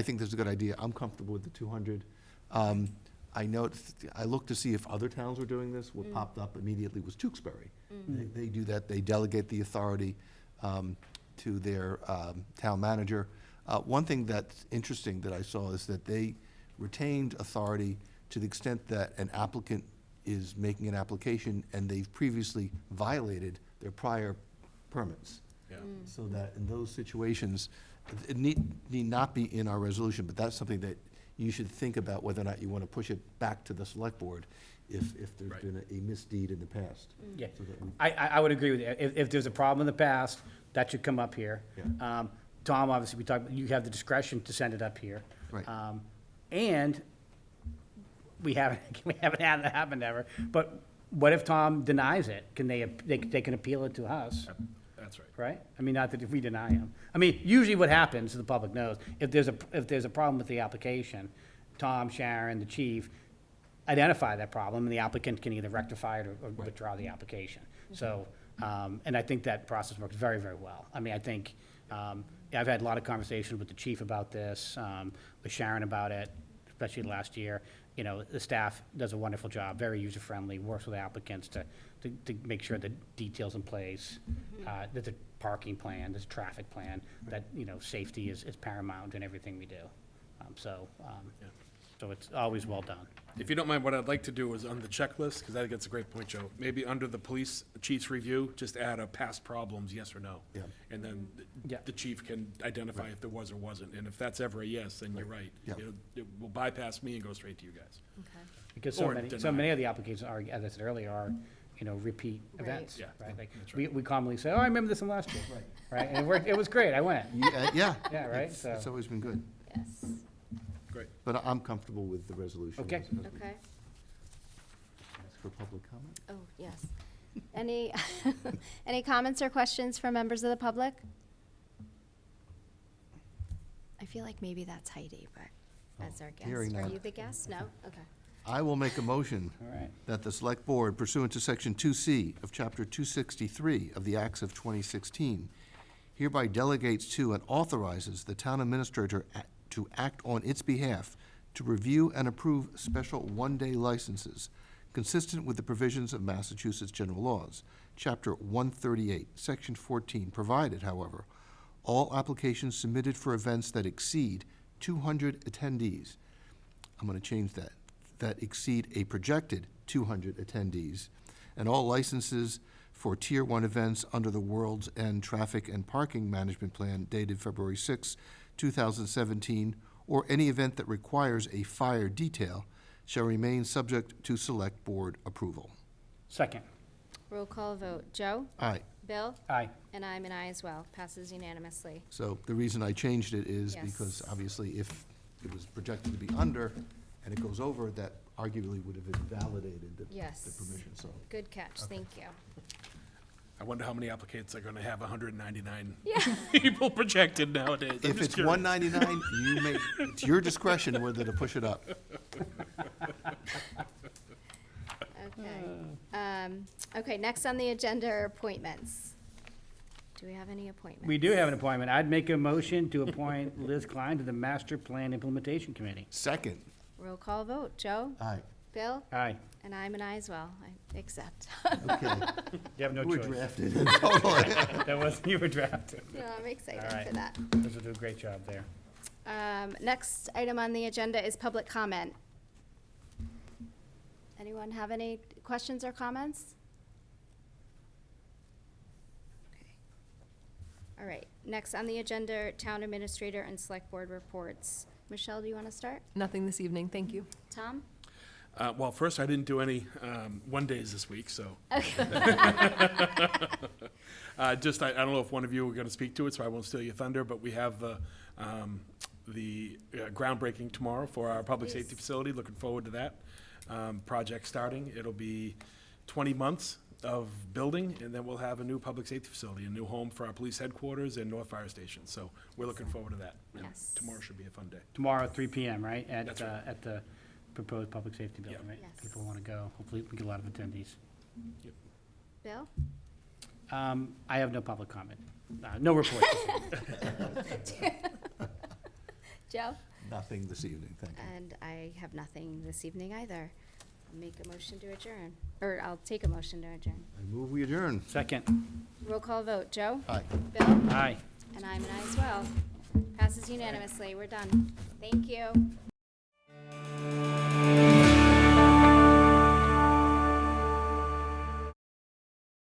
think this is a good idea. I'm comfortable with the 200. I looked to see if other towns were doing this. What popped up immediately was Tewksbury. They do that. They delegate the authority to their town manager. One thing that's interesting that I saw is that they retained authority to the extent that an applicant is making an application and they've previously violated their prior permits. Yeah. So that in those situations, it need not be in our resolution, but that's something that you should think about whether or not you want to push it back to the select board. if there's Right. been a misdeed in the past. Yeah. So that we- I would agree with you. If there's a problem in the past, that should come up here. Yeah. Tom, obviously, we talked, you have the discretion to send it up here. Right. And we haven't had that happen ever, but what if Tom denies it? Can they can appeal it to us, That's right. right? I mean, not that if we deny him. I mean, usually what happens, so the public knows, if there's a problem with the application, Tom, Sharon, the chief identify that problem, and the applicant can either rectify it or withdraw the application. So, and I think that process works very, very well. I mean, I think, I've had a lot of conversations with the chief about this, with Sharon about it, especially last year. You know, the staff does a wonderful job, very user-friendly, works with applicants to make sure the details in place. There's a parking plan, there's a traffic plan, that, you know, safety is paramount in everything we do. So it's always well done. If you don't mind, what I'd like to do is on the checklist, because I think it's a great point, Joe, maybe under the police chief's review, just add a past problems, yes or no. Yeah. And then Yeah. the chief can identify if there was or wasn't, and if that's ever a yes, then you're right. Yeah. It will bypass me and go straight to you guys. Because Or so deny. many of the applications are, as I said earlier, are, you know, repeat Right. events. Yeah, Right, like, that's we commonly say, oh, I remember this from last year. Right, and it was great, I went. Yeah. Yeah, right, It's so- always been good. Yes, Great. But I'm comfortable with the resolution. Okay. as we okay. Ask for public comment? Oh, yes. Any, any comments or questions from members of the public? I feel like maybe that's Heidi, but as our hearing guest. Are none. you the guest? No? Okay. I will make a motion All right. that the Select Board pursuant to Section 2C of Chapter 263 of the Acts of 2016 hereby delegates to and authorizes the town administrator to act on its behalf to review and approve special one-day licenses consistent with the provisions of Massachusetts general laws, Chapter 138, Section 14, provided, however, all applications submitted for events that exceed 200 attendees, I'm going to change that exceed a projected 200 attendees, and all licenses for Tier 1 events under the World's End Traffic and Parking Management Plan dated February 6, 2017, or any event that requires a fire detail shall remain subject to Select Board approval. Second, Roll call vote. Joe? Aye. Bill? aye. And I'm an aye as well. Passes unanimously. So the reason I changed it is because Yes. obviously if it was projected to be under and it goes over, that arguably would have invalidated the Yes. permission, so. Good catch. Thank you. I wonder how many applicants are gonna have 199 people projected nowadays. I'm If just it's curious. 199, you may, it's your discretion whether to push it up. Okay. Okay, next on the agenda are appointments. Do we have any appointments? We do have an appointment. I'd make a motion to appoint Liz Klein to the Master Plan Implementation Committee. Second. Roll call vote. Joe? Aye. Bill? Aye. And I'm an aye as well. I accept. Okay. You have no You were choice. drafted. That wasn't, you were drafted. No, I'm excited All right. for that. Liz will do a great job there. Next item on the agenda is public comment. Anyone have any questions or comments? Okay. All right, next on the agenda, town administrator and select board reports. Michelle, do you want to start? Nothing this evening, thank you. Tom? Well, first, I didn't do any one-days this week, so. Just, I don't know if one of you are going to speak to it, so I won't steal your thunder, but we have the groundbreaking tomorrow for our public safety Yes. facility. Looking forward to that project starting. It'll be 20 months of building, and then we'll have a new public safety facility, a new home for our police headquarters and North Fire Station. So we're looking forward to that. And Yes. Tomorrow should be a fun day. Tomorrow at 3 PM, right? That's right. At the proposed public safety building, Yeah. right? Yes. People want to go. Hopefully, we get a lot of attendees. Bill? I have no public comment. No report. Joe? Nothing this evening, thank you. And I have nothing this evening either. I'll make a motion to adjourn, or I'll take a motion to adjourn. I move we adjourn. Second, Roll call vote. Joe? Aye. Bill? aye. And I'm an aye as well. Passes unanimously. We're done. Thank you.